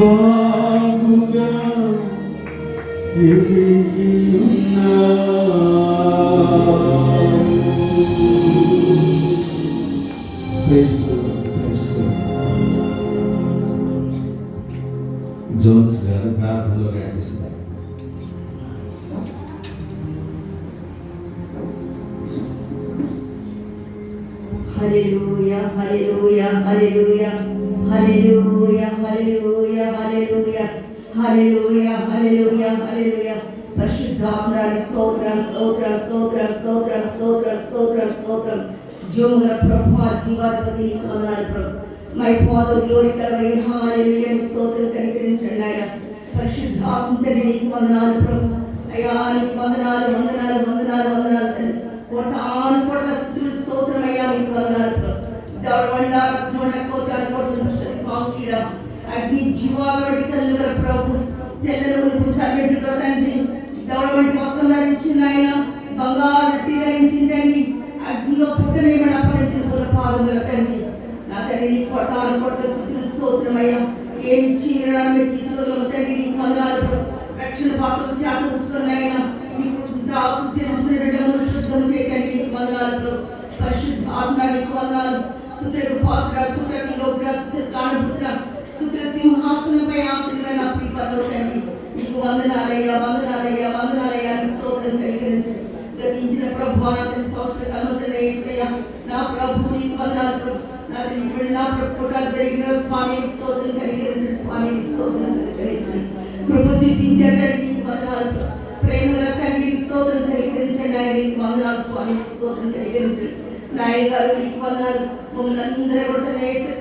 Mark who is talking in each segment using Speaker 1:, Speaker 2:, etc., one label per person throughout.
Speaker 1: బాగుగా జోన్స్ గారు ప్రార్థనలో నడిపిస్తారు.
Speaker 2: హల్లెలూయా హల్లెలూయా హల్లెలూయా హల్లెలూయా హల్లెలూయా హల్లెలూయా హల్లెలూయా హల్లెలూయా హల్లెలూయా పరిశుద్ధాత్మని స్తోత్రం స్తోత్రం స్తోత్రం స్తోత్రం స్తోత్రం స్తోత్రం స్తోత్రం జీవముల ప్రభువా జీవాధిపతి వందనాలు ప్రభు. మై ఫాదర్ గ్లోరీ కలవరి హల్లెలూయా స్తోత్రం కనికరించండి ఆయన. పరిశుద్ధాత్మని నీకు వందనాలు ప్రభు. అయ్యా నీకు వందనాలు వందనాలు వందనాలు వందనాలు కోటాను కోట్ల స్తుతులు స్తోత్రం అయ్యా నీకు వందనాలు ప్రభు. దౌడవండారు నోడ కోటాను కోట్ల స్తుతులు పాంకిడా అగ్ని జీవాలడి కల్లుగల ప్రభు. తెల్లలు తల్లెట్టుగా తండ్రి దౌడవంటి వస్త్రం ధరించిన ఆయన బంగారు ధరించిందండి. అగ్నిలో పుట్టనేమని అప్పగించిన పూల పాదముల తండ్రి నా తండ్రి నీ కోటాను కోట్ల స్తుతులు స్తోత్రం అయ్యా. ఏమి చీరడానికి తీసుకున్న తండ్రి నీకు వందనాలు ప్రభు. రక్షణ పాత్రలు చేత ఉంచుతున్నాయన నీకు శుద్ధం చేయడానికి నీకు వందనాలు ప్రభు. పరిశుద్ధ ఆత్మ నీకు వందనాలు. స్తుతులకు పాత్ర స్తుతులకు యోగ్య స్తుతులకు కారణభూతుల స్తుతుల సింహాసనంపై ఆసీనులైన నా ప్రియపదో తండ్రి నీకు వందనాలయ్యా వందనాలయ్యా వందనాలయ్యా స్తోత్రం కలిగించు. గతించిన ప్రభువా అతని సంవత్సర కనుమతున్న యేసయ్యా నా ప్రభు నీకు వందనాలు ప్రభు. నా ఇప్పుడు నా ప్రభు జరిగిన స్వామి స్తోత్రం కలిగించు. స్వామి స్తోత్రం కలిగించు. కృప చూపించేటడికి నీకు వందనాలు ప్రభు. ప్రేమల తండ్రి స్తోత్రం కలిగించండి. ఆయన నీకు వందనాలు స్వామి స్తోత్రం కలిగించు. నాయన గారు నీకు వందనాలు. మమ్మల్ని అందరూ కూడా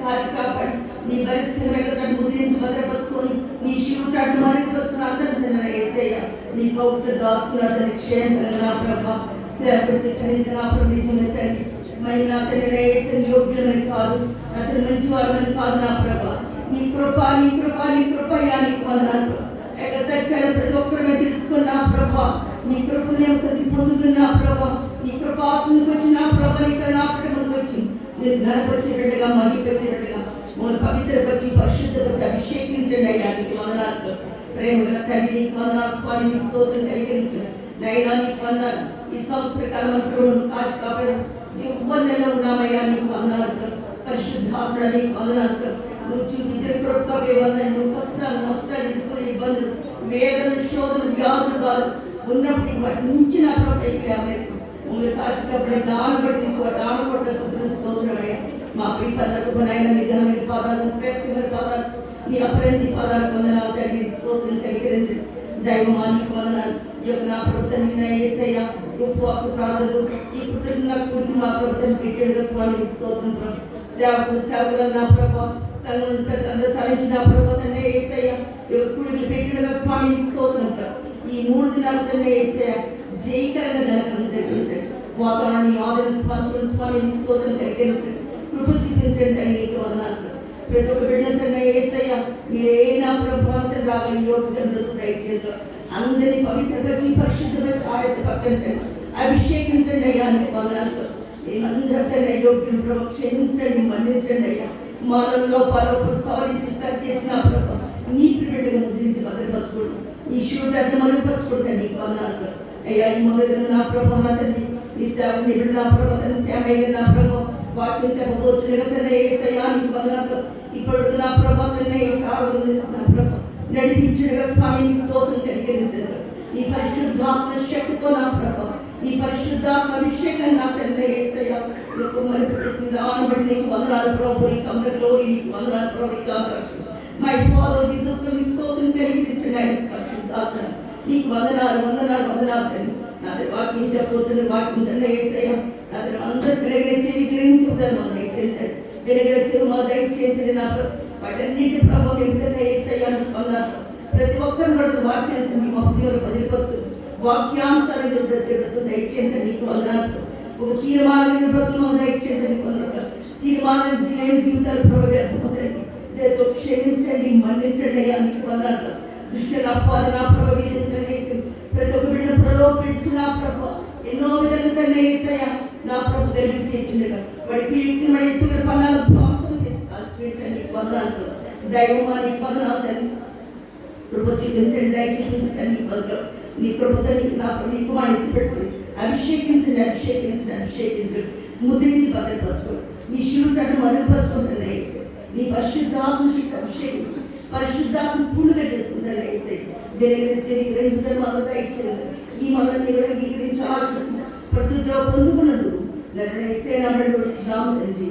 Speaker 2: కాచి కాపాడి నీ బలిష్టమైన ముద్రించి భద్రపరుచుకొని నీ శివు చాటు మరుగుపరుచుకుని అందరూ యేసయ్య నీ పౌరులు దాచుకున్న క్షేమంగా ప్రభా సేవకుడిన నిజమైతండి. మరి నా తండ్రి యేసయ్య యోగ్యులని కాదు అతను మంచి వారిని కాదు నా ప్రభా. నీ కృప నీ కృప నీ కృప నీకు వందనాలు. ఎక్కడ సత్యాలు ప్రతి ఒక్కరిని తెలుసుకున్నా ప్రభా. నీ కృపను నేను పొందుతున్నా ప్రభా. నీ కృపాసనకు వచ్చిన ప్రభా ఇక్కడ నా ముందుకు వచ్చి నేను ధనపరిచేటట్టుగా మగిపరిచేటట్టుగా మన పవిత్రపరిచి పరిశుద్ధపరిచి అభిషేకించండి అయ్యా నీకు వందనాలు. ప్రేమగల తండ్రి నీకు వందనాలు స్వామి స్తోత్రం కలిగించండి. నైనా నీకు వందనాలు. ఈ సంవత్సర కాలంలో కాచి కాపాడు జీవనలో ఉన్నామయ్యా నీకు వందనాలు. పరిశుద్ధాత్మ నీకు వందనాలు. నువ్వు చూపించిన కృపకే వందనాలు. నువ్వు కష్టాలు నష్టాలు ఎదుర్కొనే ఇబ్బందులు వేదనలు శోధనలు వ్యాధులు కాదు ఉన్నప్పటికీ వాటి నుంచి నా ప్రభుత్వ మమ్మల్ని కాచినప్పుడు దానబడి దానపడ్డ స్తోత్రమయ్యా. మా ప్రియపదకు నాయన నిజమైన పాదాలు శ్రేష్టమైన పాదాలు నీ అప్రంతి పాదాలు వందనాలు తండ్రి స్తోత్రం కలిగించు. దైవమానికి వందనాలు. ఈ యొక్క నా ప్రభుత్వం యేసయ్య ఉపవాస ప్రార్థనలు ఈ కృతజ్ఞ కూడికి మా ప్రభుత్వం పెట్టేడుగా స్వామి స్తోత్రం ప్రభు. సేవకులు నా ప్రభావ సంఘం తలంచిన ప్రభుత్వం యేసయ్య కూడికి పెట్టేడుగా స్వామి స్తోత్రం ప్రభు. ఈ 3 దినాలతో యేసయ్య జయకరంగా జనకం జరిగించండి. వాతావరణాన్ని ఆదరణ స్వామి స్తోత్రం కలిగించండి. కృప చూపించండి నీకు వందనాలు. ప్రతి ఒక్క బిడ్డలతో యేసయ్య మీరే నా ప్రభుత్వం రావాలి యోగ్యంగా దయచేయండి. అందరినీ పవిత్రపరిచి పరిశుద్ధంగా ఆయత్తపరచండి అభిషేకించండి అయ్యా నీకు వందనాలు. మేమందరితో యోగ్యం ప్రభు క్షమించండి మన్నించండి అయ్యా. మానవుల్లో పరొకరు సవరించి సరి చేసిన ప్రభు నీ పిల్లడిగా ముద్రించి భద్రపరచుకోండి. ఈ శివ చట్టం మరుగుపరచుకుంటాను నీకు వందనాలు అయ్యా. ఈ మొదలు నా ప్రభు తండ్రి ఈ సేవని నా ప్రభు తన సేవ నా ప్రభు వాటిని చెప్పవచ్చు యేసయ్యా నీకు వందనాలు. ఇప్పుడు నా ప్రభు నా ప్రభు నడిపించుడుగా స్వామి స్తోత్రం కలిగించండి. ఈ పరిశుద్ధాత్మ శక్తితో నా ప్రభు ఈ పరిశుద్ధాత్మ అభిషేకం నా తండ్రి యేసయ్యా మరుగుపరిచింది ఆనబడి నీకు వందనాలు ప్రభు. నీకు అందరిలో నీకు వందనాలు ప్రభు. మై ఫాదర్ జీసస్ నీ స్తోత్రం కలిగించండి. పరిశుద్ధాత్మ నీకు వందనాలు వందనాలు వందనాలు తండ్రి. నా వాక్యం చెప్పవచ్చు వాక్యం తండ్రి యేసయ్యా అతను అందరూ గ్రహించేది గ్రహించగలను దయచేయండి. గ్రహించే మా దయచేయండి నా వాటన్నింటి ప్రభావం ఎంతనే యేసయ్యాను వందనాలు. ప్రతి ఒక్కరు కూడా వాక్యాన్ని మా హృదయంలో బదిలిపరుచు వాక్యానుసారంగా దయచేయండి నీకు వందనాలు. ఒక తీర్మానం బ్రతుకు దయచేయండి నీకు వందనాలు. తీర్మానం లేని జీవితాలు ప్రభావితం క్షమించండి మన్నించండి అయ్యా నీకు వందనాలు. దుష్టుల అపవాదన ప్రభావితం ప్రతి ఒక్క బిడ్డ ప్రలోభించిన ప్రభు ఎన్నో విధంగా యేసయ్యా నా ప్రభు వెలుగు చేయించుండగా వాడి కీర్తి వాడి ఎత్తుల పన్నాల భాసం చేసి కాల్చిపెట్టండి పదనాలు దైవమాని పదనాలు తల్లి కృప చూపించండి దయ చూపించండి నీ కృపతో నీకు వాడి పెట్టుకుని అభిషేకించండి అభిషేకించండి అభిషేకించండి ముద్రించి భద్రపరచుకోండి నీ శివు చట్టం మరుగుపరచుకుంటాను వేసే నీ పరిశుద్ధాత్మ చుట్టూ అభిషేకం పరిశుద్ధాత్మ పూర్ణగా చేసుకుంటాను వేసే గ్రహించే గ్రహించడం మొదట ఇచ్చేది ఈ మనల్ని గ్రహించి ఆలోచించిన ప్రతి ఉద్యోగం పొందుకున్నది వేసే నమ్మడు తండ్రి.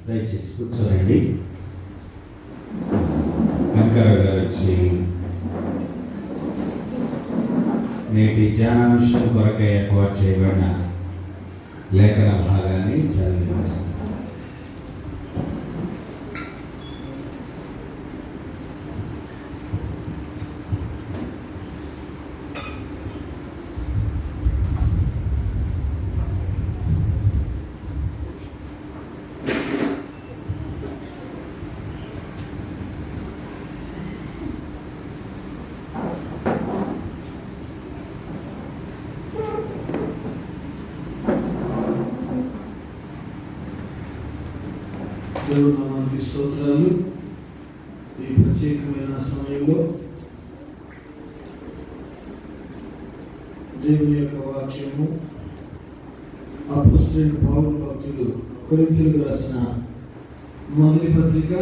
Speaker 1: దయచేసి కూర్చోండి. వెంకయ్య గారు వచ్చి నేటి ధ్యానాంశం కొరకై ఏర్పాటు చేయబడిన లేఖన భాగాన్ని చదివిస్తారు.
Speaker 3: దేవుని నామానికి స్తోత్రాలు. ఈ ప్రత్యేకమైన సమయంలో దేవుని యొక్క వాక్యము అపోస్తలుడైన పౌలు భక్తుడు కొరింథీయులకు రాసిన మొదటి పత్రిక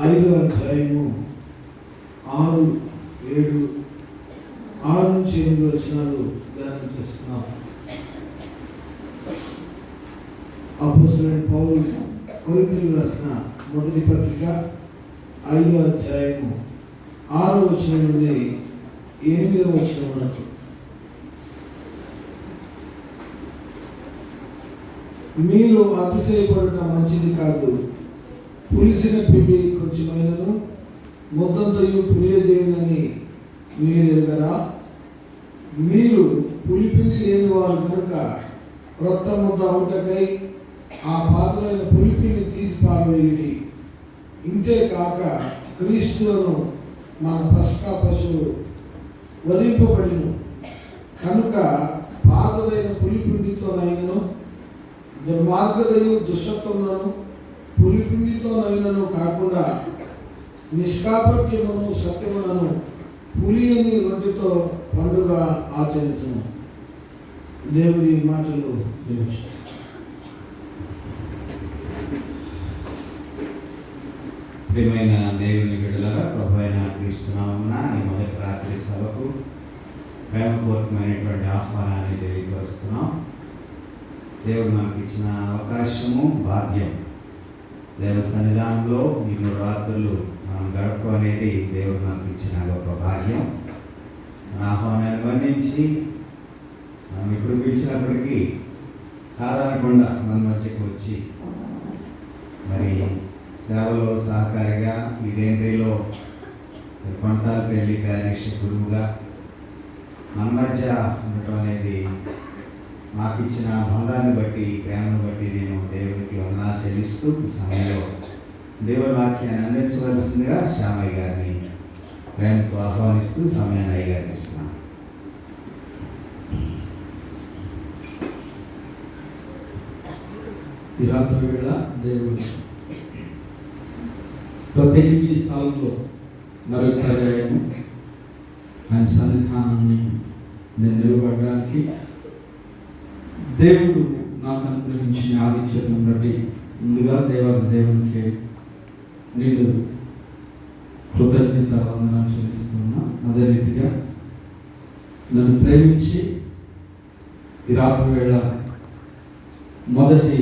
Speaker 3: 5వ అధ్యాయము 6, 7, 6 నుంచి 8 వచనాలు ధ్యానం చేస్తున్నాం. అపోస్తలుడైన పౌలు కొరింథీయులకు రాసిన మొదటి పత్రిక 5వ అధ్యాయము 6వ వచనం నుండి 8వ వచనం వరకు. మీరు అతిశయపడట మంచిది కాదు. పులిసిన పిండి కొంచెమైనను ముద్దంతయు పులియజేయనని మీరు ఎరుగరా? మీరు పులిపిండి లేని వారు కనుక క్రొత్త ముద్ద అవుటకై ఆ పాత్రలైన పులిపిండి తీసి పారవేయుడి. ఇంతే కాక క్రీస్తులను మన పస్కా పశువు వధింపబడిను కనుక పాతదైన పులిపిండితోనైనను దుర్మార్గదయు దుష్టత్వములను పులిపిండితోనైనను కాకుండా నిష్కాపట్యమును సత్యములను పులియని రొట్టెతో పండుగ ఆచరించును. దేవుని మాటలు దీవించు.
Speaker 1: ప్రియమైన దేవుని బిడ్డలారా, ప్రభువైన క్రీస్తు నామమున ఈ మొదటి రాత్రి సభకు ప్రేమపూర్వకమైనటువంటి ఆహ్వానాన్ని తెలియపరుస్తున్నాం. దేవుడు మనకి ఇచ్చిన అవకాశము, భాగ్యం. దేవ సన్నిధానంలో ఈ 3 రాత్రులు మనం గడపడం అనేది దేవుడు మనకి ఇచ్చిన గొప్ప భాగ్యం. మన ఆహ్వానాన్ని వర్ణించి మనం ఇప్పుడు పిలిచినప్పటికీ కాదనకుండా మన మధ్యకు వచ్చి మరి సేవలో సహకారిగా ఈ డేండ్రీలో కొంటాలపల్లి ప్యారిష్ గురువుగా మన మధ్య ఉండటం అనేది మాకు ఇచ్చిన బంధాన్ని బట్టి, ప్రేమను బట్టి నేను దేవునికి వందనాలు చెల్లిస్తూ ఈ సమయంలో దేవుని వాక్యాన్ని అందించవలసిందిగా శ్యామయ్య గారిని ప్రేమతో ఆహ్వానిస్తూ సమయాన్ని అయ్య గారికి ఇస్తున్నాను.
Speaker 3: ఈ రాత్రి వేళ దేవుడు ప్రత్యేకించి స్థలంలో మరొక పర్యాయము ఆయన సన్నిధానాన్ని నేను నిలబడడానికి దేవుడు నాకు అనుగ్రహించిన ఆధిక్యతను బట్టి ముందుగా దేవునికి నేను కృతజ్ఞత వందనాలు చెల్లిస్తున్నా. అదే రీతిగా నన్ను ప్రేమించి ఈ రాత్రి వేళ మొదటి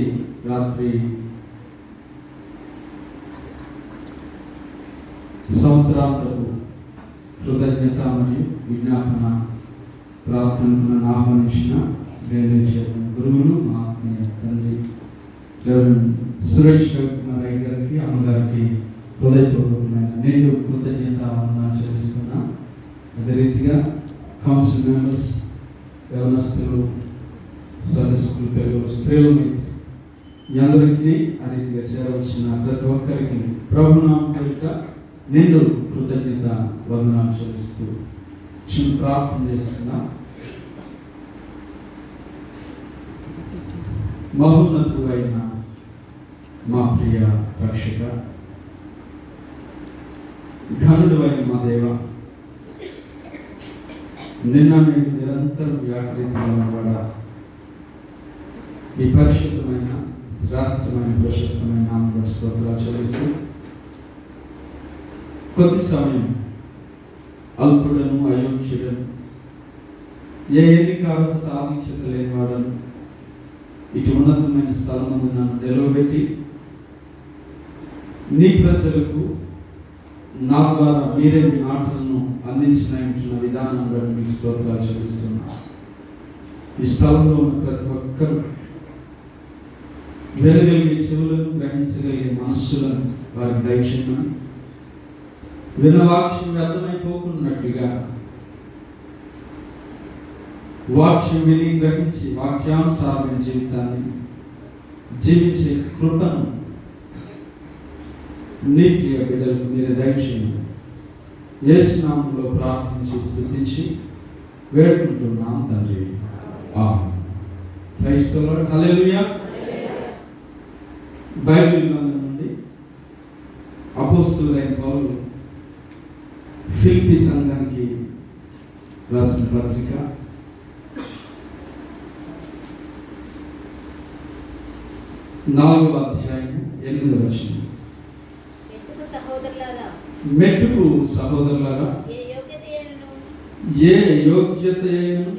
Speaker 3: రాత్రి సంవత్సరాంతపు కృతజ్ఞత మరియు విజ్ఞాపన ప్రార్థనకు నన్ను ఆహ్వానించిన గురువులు, మా ఆత్మీయ తండ్రి సురేష్ కుమార్ అయ్య గారికి, అమ్మగారికి హృదయపూర్వకమైన నేను కృతజ్ఞత వందనాలు చెల్లిస్తున్నా. అదే రీతిగా కౌన్సిల్ మెంబర్స్, యవనస్తులు, సండే స్కూల్ పిల్లలు, స్త్రీలు, మీ అందరికీ ఆ రీతిగా చేరవలసిన ప్రతి ఒక్కరికి ప్రభునామం పేరిట నిండు కృతజ్ఞత వందనాలు చెల్లిస్తూ చిన్న ప్రార్థన చేస్తున్నా. మహోన్నతుడు అయిన మా ప్రియ రక్షక, ఘనుడు అయిన మా దేవ, నిన్న నేను నిరంతరం వ్యాకరించబడ ఈ పరిశుద్ధమైన శ్రేష్టమైన ప్రశస్తమైన నామమున స్తోత్రాలు చెల్లిస్తూ, కొద్ది సమయం అల్పుడను అయోగ్యుడను ఏ ఎన్నిక అర్హత ఆధిక్యత లేనివాడను ఇటు ఉన్నతమైన స్థలమందు నన్ను నిలవబెట్టి నీ ప్రజలకు నా ద్వారా మీరే మీ మాటలను అందించిన విధానం బట్టి మీకు స్తోత్రాలు చెల్లిస్తున్నా. ఈ స్థలంలో ఉన్న ప్రతి ఒక్కరూ వినగలిగే చెవులను, గ్రహించగలిగే మనస్సులను వారికి దయచేయమని, విన్న వాక్యం వ్యర్థమైపోకున్నట్లుగా వాక్యం విని గ్రహించి వాక్యానుసారమైన జీవితాన్ని జీవించే కృపను నీ ప్రియ బిడ్డలకు మీరే దయచేయండి. యేసు నామములో ప్రార్థించి స్తుతించి వేడుకుంటున్నాం తండ్రి. Amen. Praise the lord. Hallelujah. Bible గ్రంథం నుండి అపోస్తలుడైన పౌలు ఫిలిప్పీ సంఘానికి రాసిన పత్రిక 4వ అధ్యాయం 8వ వచనం. మెట్టుకు సహోదరులారా, ఏ యోగ్యతయైనను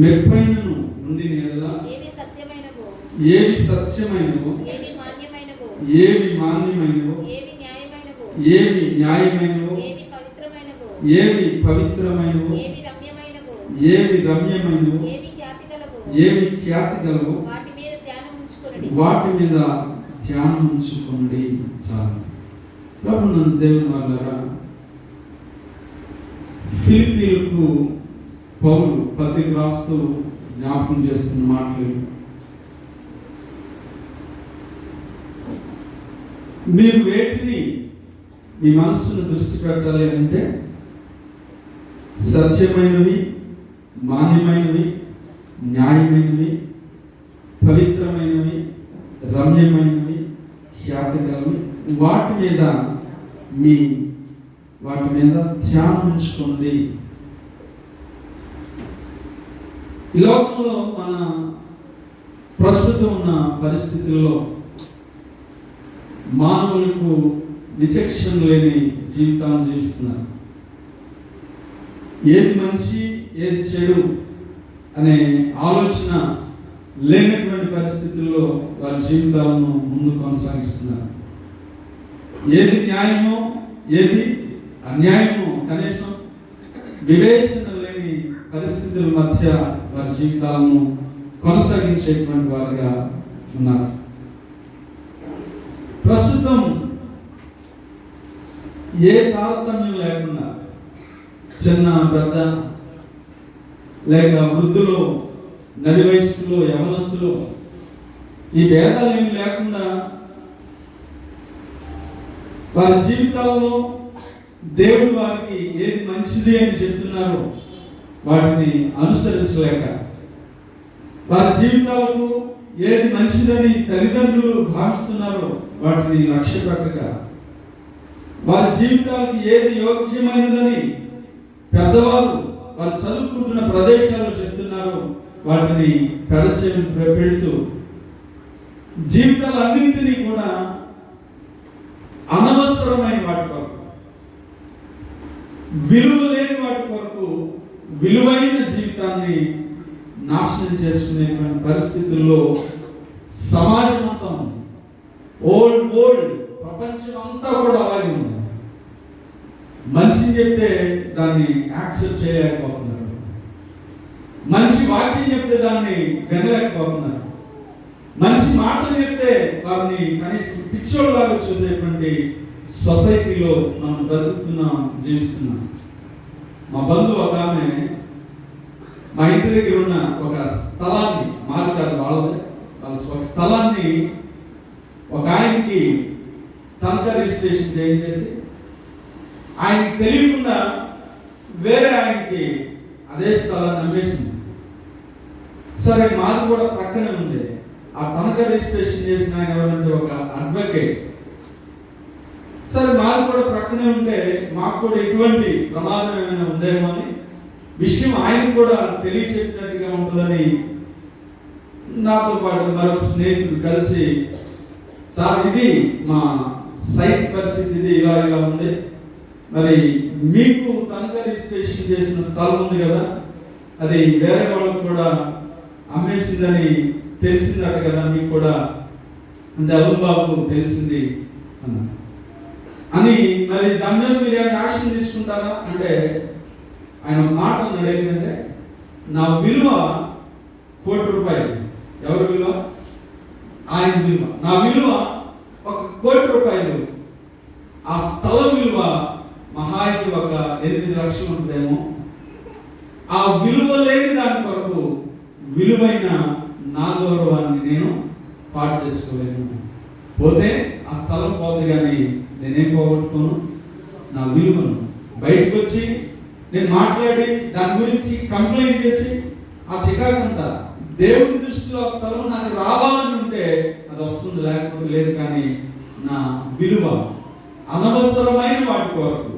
Speaker 3: మెప్పైనను ఉండిన యెడల ఏవి సత్యమైనవో ఏవి మాన్యమైనవో ఏవి న్యాయమైనవో ఏవి పవిత్రమైనవో ఏవి రమ్యమైనవో ఏవి ఖ్యాతి గలవో వాటి మీద ధ్యానం ఉంచుకోండి. చాలు. ప్రభు నన్ను దేవుని వాళ్ళరా, ఫిలిప్పీలకు పౌలు పత్రిక రాస్తూ జ్ఞాపకం చేస్తున్న మాటలు, మీరు వేటిని మీ మనస్సును దృష్టి పెట్టాలి అంటే సత్యమైనవి, మాన్యమైనవి, న్యాయమైనవి, పవిత్రమైనవి, రమ్యమైనవి, ఖ్యాతి గలవి, వాటి మీద ధ్యానం ఉంచుకోండి. ఈ లోకంలో మన ప్రస్తుతం ఉన్న పరిస్థితుల్లో మానవులకు విచక్షణ లేని జీవితాలను జీవిస్తున్నారు. ఏది మంచి ఏది చెడు అనే ఆలోచన లేనటువంటి పరిస్థితుల్లో వారి జీవితాలను ముందు కొనసాగిస్తున్నారు. ఏది న్యాయమో ఏది అన్యాయమో కనీసం వివేచన లేని పరిస్థితుల మధ్య వారి జీవితాలను కొనసాగించేటువంటి వారుగా ఉన్నారు. ప్రస్తుతం ఏ తారతమ్యం లేకుండా చిన్న పెద్ద లేక వృద్ధులు, నడి వయస్కులు, యవనస్తులు, ఈ భేదాలు ఏమి లేకుండా వారి జీవితాల్లో దేవుడు వారికి ఏది మంచిది అని చెప్తున్నారో వాటిని అనుసరించలేక, వారి జీవితాలకు ఏది మంచిదని తల్లిదండ్రులు భావిస్తున్నారో వాటిని లక్ష్య పెట్టక, వారి జీవితాలకు ఏది యోగ్యమైనదని పెద్దవారు వారు చదువుకుంటున్న ప్రదేశాల్లో చెప్తున్నారో వాటిని పెడుతూ జీవితాలన్నింటినీ కూడా అనవసరమైన వాటి కొరకు, విలువ లేని వాటి కొరకు విలువైన జీవితాన్ని నాశనం చేసుకునేటువంటి పరిస్థితుల్లో సమాజం అంతా ఉంది. ఓల్డ్ ప్రపంచం అంతా కూడా అలాగే ఉంది. మనిషిని చెప్తే దాన్ని యాక్సెప్ట్ చేయలేకపోతున్నారు. మనిషి వాక్యం చెప్తే దాన్ని వినలేకపోతున్నారు. మనిషి మాటలు చెప్తే వారిని కనీసం పిచ్చోళ్ళలాగా చూసేటువంటి సొసైటీలో మనం బ్రతుకుతున్నాం, జీవిస్తున్నాం. మా బంధువు ఒక ఆమె మా ఇంటి దగ్గర ఉన్న ఒక స్థలాన్ని, మాది కాదు వాళ్ళది, ఒక స్థలాన్ని ఒక ఆయనకి తనఖా రిజిస్ట్రేషన్ చేయించేసి ఆయనకి తెలియకుండా వేరే ఆయనకి అదే స్థలాన్ని అమ్మేసింది. సరే, మాది కూడా ప్రక్కనే ఉంది. ఆ తనఖా రిజిస్ట్రేషన్ చేసిన ఆయన ఎవరంటే ఒక అడ్వకేట్. సరే, మాది కూడా ప్రక్కనే ఉంటే మాకు కూడా ఎటువంటి ప్రమాదం ఏమైనా ఉందేమో అని విషయం ఆయనకు కూడా తెలియచెప్పినట్టుగా ఉంటుందని నాతో పాటు మరొక స్నేహితుడు కలిసి, సార్ ఇది మా సైట్ పరిస్థితి, ఇది ఇలా ఇలా ఉంది, మరి మీకు తనఖా రిజిస్ట్రేషన్ చేసిన స్థలం ఉంది కదా, అది వేరే వాళ్ళకు కూడా అమ్మేసిందని తెలిసిందట కదా మీకు కూడా అంటే, అవును బాబు తెలిసింది అన్న అని. మరి దాని మీద మీరు ఏమైనా యాక్షన్ తీసుకుంటారా అంటే, ఆయన మాట అన్నాడు ఏంటంటే, నా విలువ ₹1,00,00,000. ఎవరి విలువ? ఆయన విలువ. నా విలువ ₹1,00,00,000. ఆ స్థలం విలువ మహా అయితే ఒక 8 లక్షలు ఉంటుందేమో. ఆ విలువ లేని దాని కొరకు విలువైన నా గౌరవాన్ని నేను పాటు చేసుకోలేను. పోతే ఆ స్థలం పోతుంది, కానీ నేనేం పోగొట్టుకోను, నా విలువను. బయటకు వచ్చి నేను మాట్లాడి దాని గురించి కంప్లైంట్ చేసి ఆ చికాకంతా దేవుని దృష్టిలో ఆ స్థలం నాకు రావాలని ఉంటే అది వస్తుంది, లేకపోతే లేదు. కానీ నా విలువ అనవసరమైన వాటి కొరకు,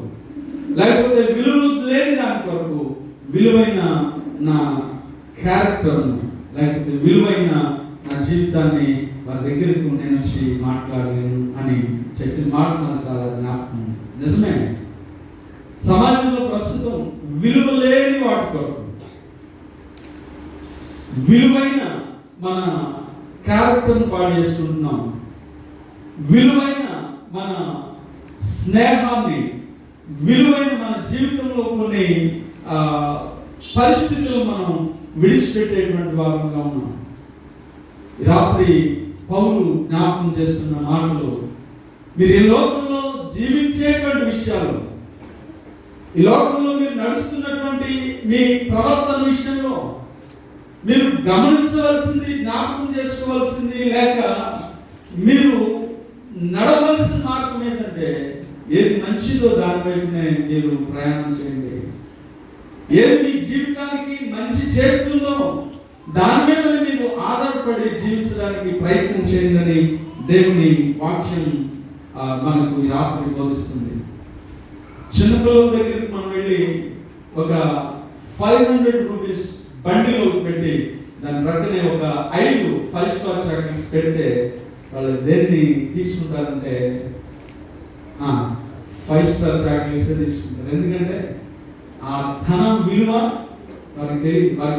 Speaker 3: లేకపోతే విలువ లేని దాని కొరకు విలువైన నా క్యారెక్టర్ను, లేకపోతే విలువైన నా జీవితాన్ని వారి దగ్గరకు నేను వచ్చి మాట్లాడలేను అని చెప్పిన మాట నాకు చాలా జ్ఞాపకం. నిజమే, సమాజంలో ప్రస్తుతం విలువ లేని వాటి కొరకు, విలువైన మన క్యారెక్టర్ను పాడు చేసుకుంటున్నాం. విలువైన మన స్నేహాన్ని, విలువైన మన జీవితంలో కొన్ని పరిస్థితులు మనం విడిచిపెట్టేటువంటి వారంగా ఉన్నాం. రాత్రి పౌలు జ్ఞాపకం చేస్తున్న మాటలు, మీరు ఈ లోకంలో జీవించేటువంటి విషయాలు, ఈ లోకంలో మీరు నడుస్తున్నటువంటి మీ ప్రవర్తన విషయంలో మీరు గమనించవలసింది, జ్ఞాపకం చేసుకోవాల్సింది, లేక మీరు నడవలసిన మార్గం ఏంటంటే, ఏది మంచిదో దాని వైపునే మీరు ప్రయాణం చేయండి. ఏది మీ జీవితానికి మంచి చేస్తుందో దాని మీద మీరు ఆధారపడి జీవించడానికి ప్రయత్నం చేయండి అని దేవుని వాక్యం మనకు ఈ రాత్రి బోధిస్తుంది. చిన్నపిల్లల దగ్గరికి మనం వెళ్ళి ఒక 500 రూపీస్ బండిలో పెట్టి దాని ప్రక్కనే ఒక 5 5 స్టార్ చాక్లెట్స్ పెడితే వాళ్ళు దేన్ని తీసుకుంటారంటే 5 స్టార్ చాక్లెట్స్ తీసుకుంటారు. ఎందుకంటే ఆ ధనం విలువ వారికి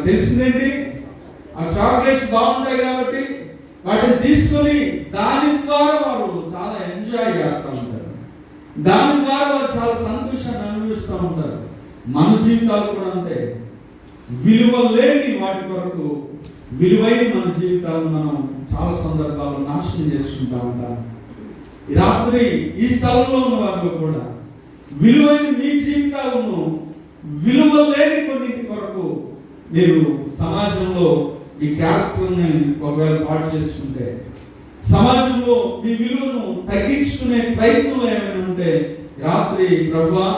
Speaker 3: తెలిసిందేంటి, ఆ చాక్లెట్స్ బాగుంటాయి కాబట్టి వాటిని తీసుకొని దాని ద్వారా వారు చాలా ఎంజాయ్ చేస్తూ ఉంటారు, దాని ద్వారా వారు చాలా సంతోషాన్ని అనుభవిస్తూ ఉంటారు. మన జీవితాలు కూడా అంతే. విలువ లేని వాటి కొరకు విలువైన మన జీవితాలను మనం చాలా సందర్భాల్లో నాశనం చేసుకుంటూ ఉంటాం. ఈ రాత్రి ఈ స్థలంలో ఉన్న వారిలో కూడా విలువైన మీ జీవితాలను విలువ లేని కొన్నింటి కొరకు మీరు సమాజంలో ఈ క్యారెక్టర్ని ఒకవేళ పాటు చేసుకుంటే, సమాజంలో మీ విలువను తగ్గించుకునే ప్రయత్నం ఏమైనా ఉంటే, రాత్రి ప్రభువా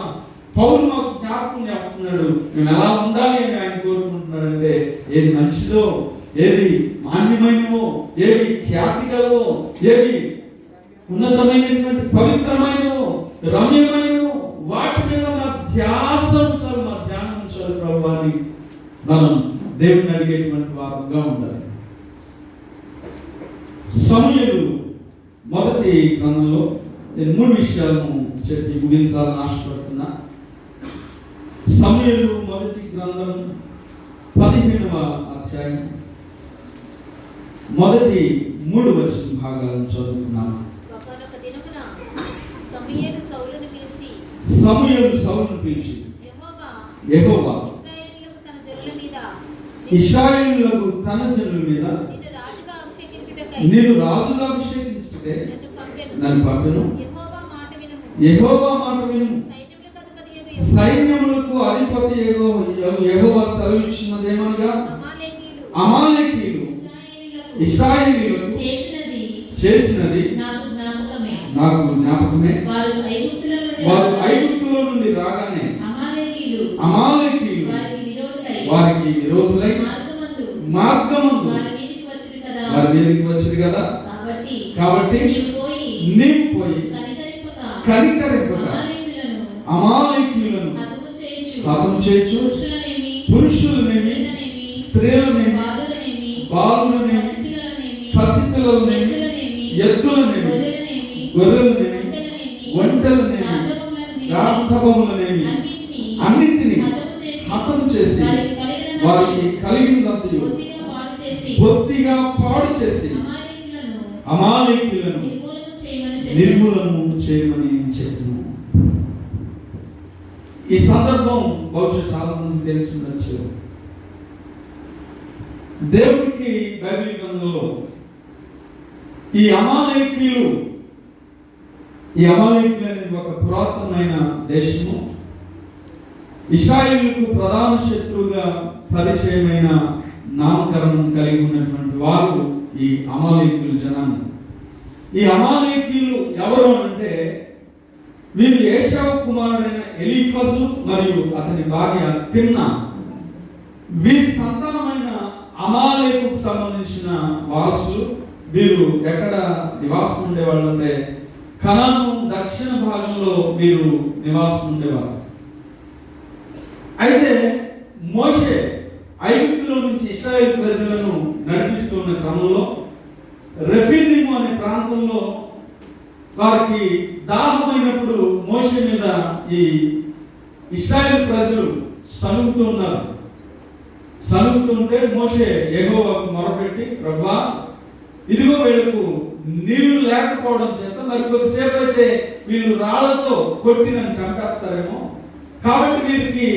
Speaker 3: పౌలు మాకు జ్ఞాపకం చేస్తున్నాడు, మేము ఎలా ఉండాలి అని ఆయన కోరుకుంటున్నాడు. అంటే ఏది మంచిదో, ఏది మాన్యమైనవో, ఏవి ఖ్యాతి గలవో, ఏవి ఉన్నతమైనటువంటి పవిత్రమైనవో, రమ్యమైనవో, వాటి మీద మా ధ్యాస ఉంచాలి, మా ధ్యానం ఉంచాలి ప్రభువా అని మనం దేవుని అడిగేటువంటి వారంగా ఉండాలి. సమూయేలు మొదటి గ్రంథంలో నేను 3 విషయాలను చెప్పి ముగించాలని ఆశపడుతున్నా. సమూయేలు మొదటి గ్రంథం 15వ అధ్యాయం మొదటి 3 వచన భాగాలను చదువుతున్నాను. సమూయేలు సౌలును పిలిచి యెహోవా ఇశ్రాయేలులకు తన జనుల మీద నేను రాజుగా అభిషేకించుటే నన్ను పంపెను. యెహోవా మాట విను. సైన్యములకు అధిపతి యెహోవా సెలవిచ్చినదేమనగా, అమాలేకీయులు ఇశ్రాయేలీయులకు చేసినది నాకు జ్ఞాపకమే. వారు ఐగుప్తులో నుండి రాగానే అమాలేకీయులు వారికి విరోధులై మార్గమందు వారి మీదకి వచ్చింది కదా. కాబట్టి నీవు పోయి కనికరింపక అమాలేకీయులను హతము చేయొచ్చు, పురుషులనేమి స్త్రీలనేమి బాలులనేమి పసిపిల్లలనేమి ఎద్దులనేమి గొర్రెలనేమి ఒంటెలనేమి గార్ధబములనేమి అన్నింటినీ హతము చేసి వారికి కలిగినదంతయు బొత్తిగా పాడు చేసి అమాలేకీయులను నిర్మూలము చేయమని చెప్తున్నాను. ఈ సందర్భం బహుశా చాలా మందికి తెలిసి ఉండొచ్చు. దేవునికి బైబిల్ గ్రంథంలో ఈ అమాలేకీయులు అనేది ఒక పురాతనమైన దేశము. ఇశ్రాయేలుకు ప్రధాన శత్రువుగా పరిచయమైన నామకరణం కలిగి ఉన్నటువంటి వారు ఈ అమాలేకీయుల జనాన్ని. ఈ అమాలేకీయులు ఎవరు అంటే వీరు ఏశావు కుమారుడైన ఎలీఫజు మరియు అతని భార్య తిమ్నా వీరి సంతానమైన అమాలేకుకు సంబంధించిన వారసులు. వీరు ఎక్కడ నివాసం ఉండేవాళ్ళు అంటే కనాను దక్షిణ భాగంలో వీరు నివాసం ఉండేవారు. అయితే మోషే ఐగుప్తులో నుంచి ఇశ్రాయేలు ప్రజలను నడిపిస్తున్న క్రమంలో రెఫీదీము అనే ప్రాంతంలో వారికి దాహమైనప్పుడు మోషే మీద ఈ ఇశ్రాయేలు ప్రజలు సనుగుతున్నారు. సనుగుతుంటే మోషే యెహోవాకు మొరపెట్టి, ప్రభువా ఇదిగో వీళ్ళకు నీళ్లు లేకపోవడం చేత మరి కొద్దిసేపు అయితే వీళ్ళు రాళ్లతో కొట్టి నన్ను చంపేస్తారేమో, కాబట్టి వీరికి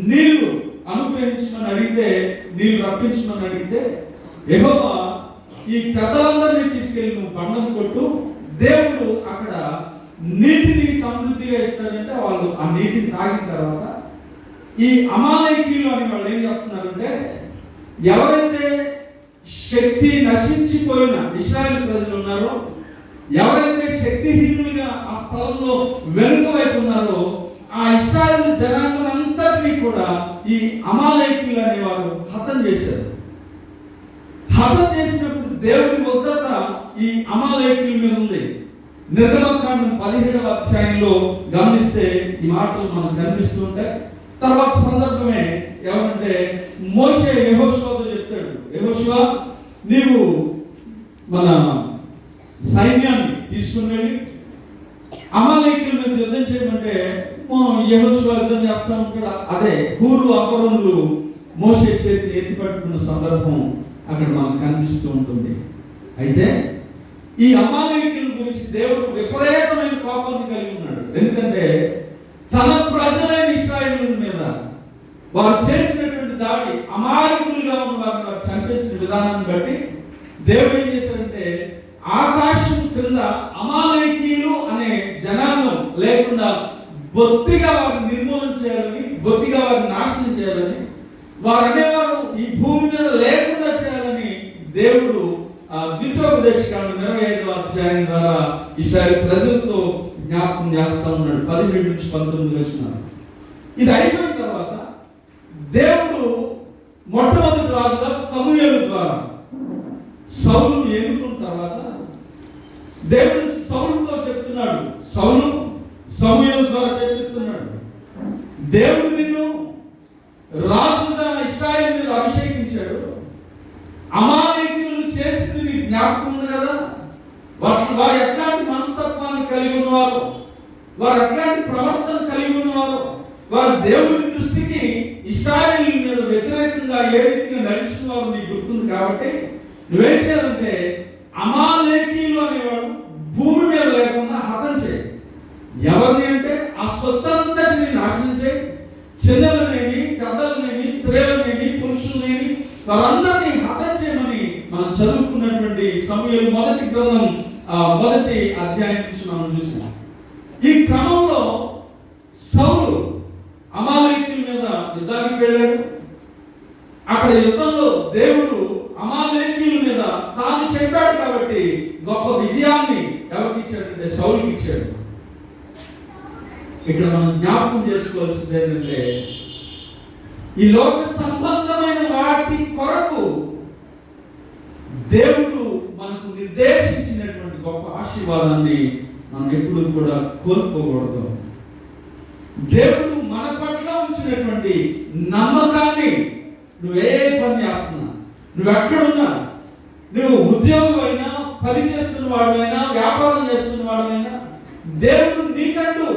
Speaker 3: నీళ్లు అనుగ్రహించమని అడిగితే, నీళ్లు రప్పించమని అడిగితే యెహోవా ఈ పెద్దలందరినీ తీసుకెళ్ళి నువ్వు బండం కొట్టు, దేవుడు అక్కడ నీటిని సమృద్ధిగా ఇస్తాడంటే వాళ్ళు ఆ నీటిని తాగిన తర్వాత ఈ అమాలేకీయులు అని వాళ్ళు ఏం చేస్తున్నారంటే ఎవరైతే శక్తి నశించిపోయిన ఇశ్రాయేలు ప్రజలు ఉన్నారో, ఎవరైతే శక్తిహీనులుగా ఆ స్థలంలో వెనుక వైపు ఉన్నారో ఆ ఇశ్రాయేలు జనాంగం అంతటినీ కూడా ఈ అమాలేకీయులు అనేవారు హతం చేశారు. హతం చేసినప్పుడు దేవుడి ఉగ్రత ఈ అమాలేకీయుల మీద ఉంది. నిర్గమకాండం 17వ అధ్యాయంలో గమనిస్తే ఈ మాటలు మనకు కనిపిస్తూ ఉంటాయి. తర్వాత సందర్భమే ఏమంటే మోషే యెహోషువతో చెప్తాడు, యెహోషువ నీవు మన సైన్యాన్ని తీసుకుని వెళ్ళి అమాలేకీయుల మీద యుద్ధం చేయమంటే యెహోషువ యుద్ధం చేస్తా ఉంటాడు. అదే హూరు అహరోనులు మోషే చేతిని ఎత్తి పట్టుకున్న సందర్భం అక్కడ మనకు కనిపిస్తూ ఉంటుంది. అయితే ఈ అమాలేకీయుల గురించి దేవుడు విపరీతమైన కోపాన్ని కలిగి ఉన్నాడు. ఎందుకంటే తన ప్రజలైన ఇశ్రాయేలుల మీద వారు చేసినటువంటి దాడి, అమాయకులుగా ఉన్న వారిని వారు చంపేసిన విధానాన్ని బట్టి దేవుడు ఏం చేశారంటే ఆకాశం క్రింద అమాలేకీయులు అనే జనాంగం లేకుండా బొత్తిగా వారిని నిర్మూలన చేయాలని, బొత్తిగా వారిని నాశనం చేయాలని, వారు అనేవారు ఈ భూమి మీద లేకుండా చేయాలని దేవుడు ద్వితీయోపదేశకాండం 25వ అధ్యాయం ద్వారా ఇశ్రాయేలు ప్రజలతో జ్ఞాపకం చేస్తా ఉన్నాడు. 17 నుంచి 19 వచనాలు. ఇది అయిపోయిన తర్వాత దేవుడు మొట్టమొదటి రాజుగా సమూయేలు ద్వారా సౌలును ఎన్నుకున్న తర్వాత దేవుడు సౌలుతో చెప్తున్నాడు, సౌలు సమూయేలు ద్వారా చెప్పిస్తున్నాడు, దేవుడు నిన్ను రాజుగా ఇశ్రాయేలు మీద అభిషేకించాడు. అమాలేకీయులు చేసింది నీకు జ్ఞాపకం ఉంది కదా, వారు ఎట్లాంటి మనస్తత్వాన్ని కలిగి ఉన్నవారు, వారు ఎట్లాంటి ప్రవర్తన కలిగి ఉన్నవారు, వారు దేవుని దృష్టికి ఇశ్రాయేలు మీద వ్యతిరేకంగా ఏ రీతిగా నడిచిన వారు నీకు గుర్తుంది. కాబట్టి నువ్వేం చేయాలంటే అమాలేకీయులు అనేవాడు భూమి మీద లేకుండా హతం చేయి. ఎవరిని అంటే ఆ సొత్తంతటిని నాశనం చేయి. చిన్నలనేమి, పెద్దలనేమి, స్త్రీలనేమి, పురుషులనేమి వారందరినీ హతం చేయమని మనం చదువుకున్నటువంటి సమూయేలు మొదటి గ్రంథం 1వ అధ్యాయం నుంచి మనం చూసాం. ఈ క్రమంలో సౌలు అమాలేకీయుల మీద యుద్ధానికి వెళ్ళాడు. అక్కడ యుద్ధంలో దేవుడు అమాలేకీయుల మీద తాను చెప్పాడు కాబట్టి గొప్ప విజయాన్ని ఎవరికి ఇచ్చాడంటే సౌలుకి ఇచ్చాడు. ఇక్కడ మనం జ్ఞాపకం చేసుకోవాల్సింది ఏంటంటే ఈ లోక సంబంధమైన వాటి కొరకు దేవుడు మనకు నిర్దేశించినటువంటి గొప్ప ఆశీర్వాదాన్ని మనం ఎప్పుడు కూడా కోల్పోకూడదు. దేవుడు మన పట్ల ఉంచినటువంటి నమ్మకాన్ని, నువ్వే పని చేస్తున్నా, నువ్వు ఎక్కడున్నా, నువ్వు ఉద్యోగం అయినా, పని చేస్తున్న వాడైనా, వ్యాపారం చేస్తున్న వాడైనా, దేవుడు నీకంటూ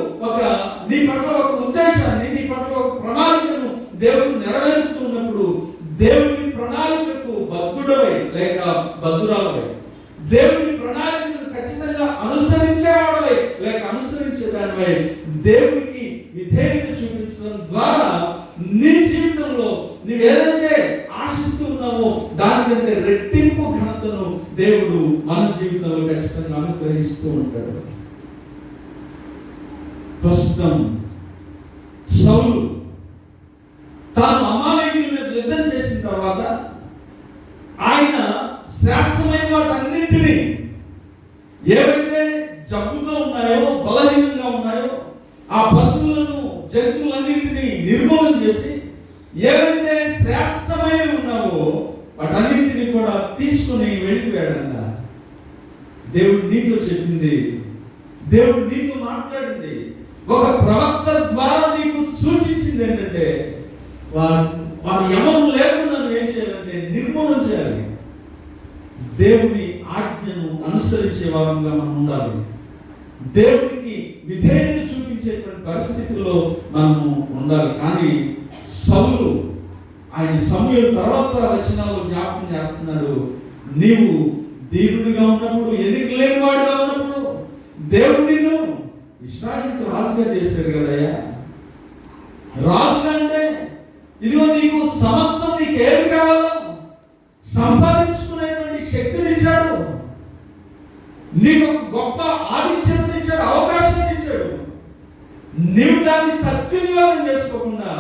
Speaker 3: నీ పట్ల ఒక ఉద్దేశాన్ని, నీ పట్ల ఒక ప్రణాళికను దేవుడు నెరవేరుస్తున్నప్పుడు దేవుని ప్రణాళికకు బద్ధుడవై లేక బద్ధురాలవై, దేవుని ప్రణాళికను ఖచ్చితంగా అనుసరించేవాడవై లేక అనుసరించేదానివై దేవునికి విధేయత చూపించడం ద్వారా నీ జీవితంలో నువ్వు ఏదైతే ఆశిస్తూ ఉన్నావో దానికంటే రెట్టింపు ఘనతను దేవుడు మన జీవితంలో ఖచ్చితంగా అనుగ్రహిస్తూ ఉంటాడు. ప్రస్తుతం సౌలు తాను అమాలేకీయుల మీద యుద్ధం చేసిన తర్వాత ఆయన శ్రేష్టమైన వాటన్నింటినీ, ఏవైతే జబ్బుతో ఉన్నాయో, బలహీనంగా ఉన్నాయో ఆ పశువులను, జంతువులన్నింటినీ నిర్మూలన చేసి ఏవైతే శ్రేష్టమైనవి ఉన్నావో వాటన్నింటినీ కూడా తీసుకుని వెళ్ళిపోయాడంట. దేవుడు నీతో చెప్పింది, దేవుడు నీతో మాట్లాడింది, ఒక ప్రవక్త ద్వారా నీకు సూచించింది ఏంటంటే వారు ఎవరు లేకుండా ఏం చేయాలంటే నిర్మూలన చేయాలి. దేవుని ఆజ్ఞను అనుసరించే వారంగా మనం ఉండాలి. దేవునికి విధేయత చూపించేటువంటి పరిస్థితుల్లో మనము ఉండాలి. కానీ సౌలు ఆయన సమూయేలు తర్వాత వచనాల్లో జ్ఞాపకం చేస్తున్నాడు, నీవు దేవుడిగా ఉన్నప్పుడు, ఎన్నిక లేని వాడిగా ఉన్నప్పుడు దేవుడు నిన్ను ఇశ్రాయేలుకు రాజుగా చేశాడు కదయ్యా. రాజుగా అంటే ఇదిగో నీకు సమస్తం, నీకు ఏది కావాలో సంపాదించుకునేటువంటి శక్తిని ఇచ్చాడు, నీకు గొప్ప ఆధిక్యతను ఇచ్చాడు, అవకాశాన్ని ఇచ్చాడు. నీవు దాన్ని సద్వినియోగం చేసుకోకుండా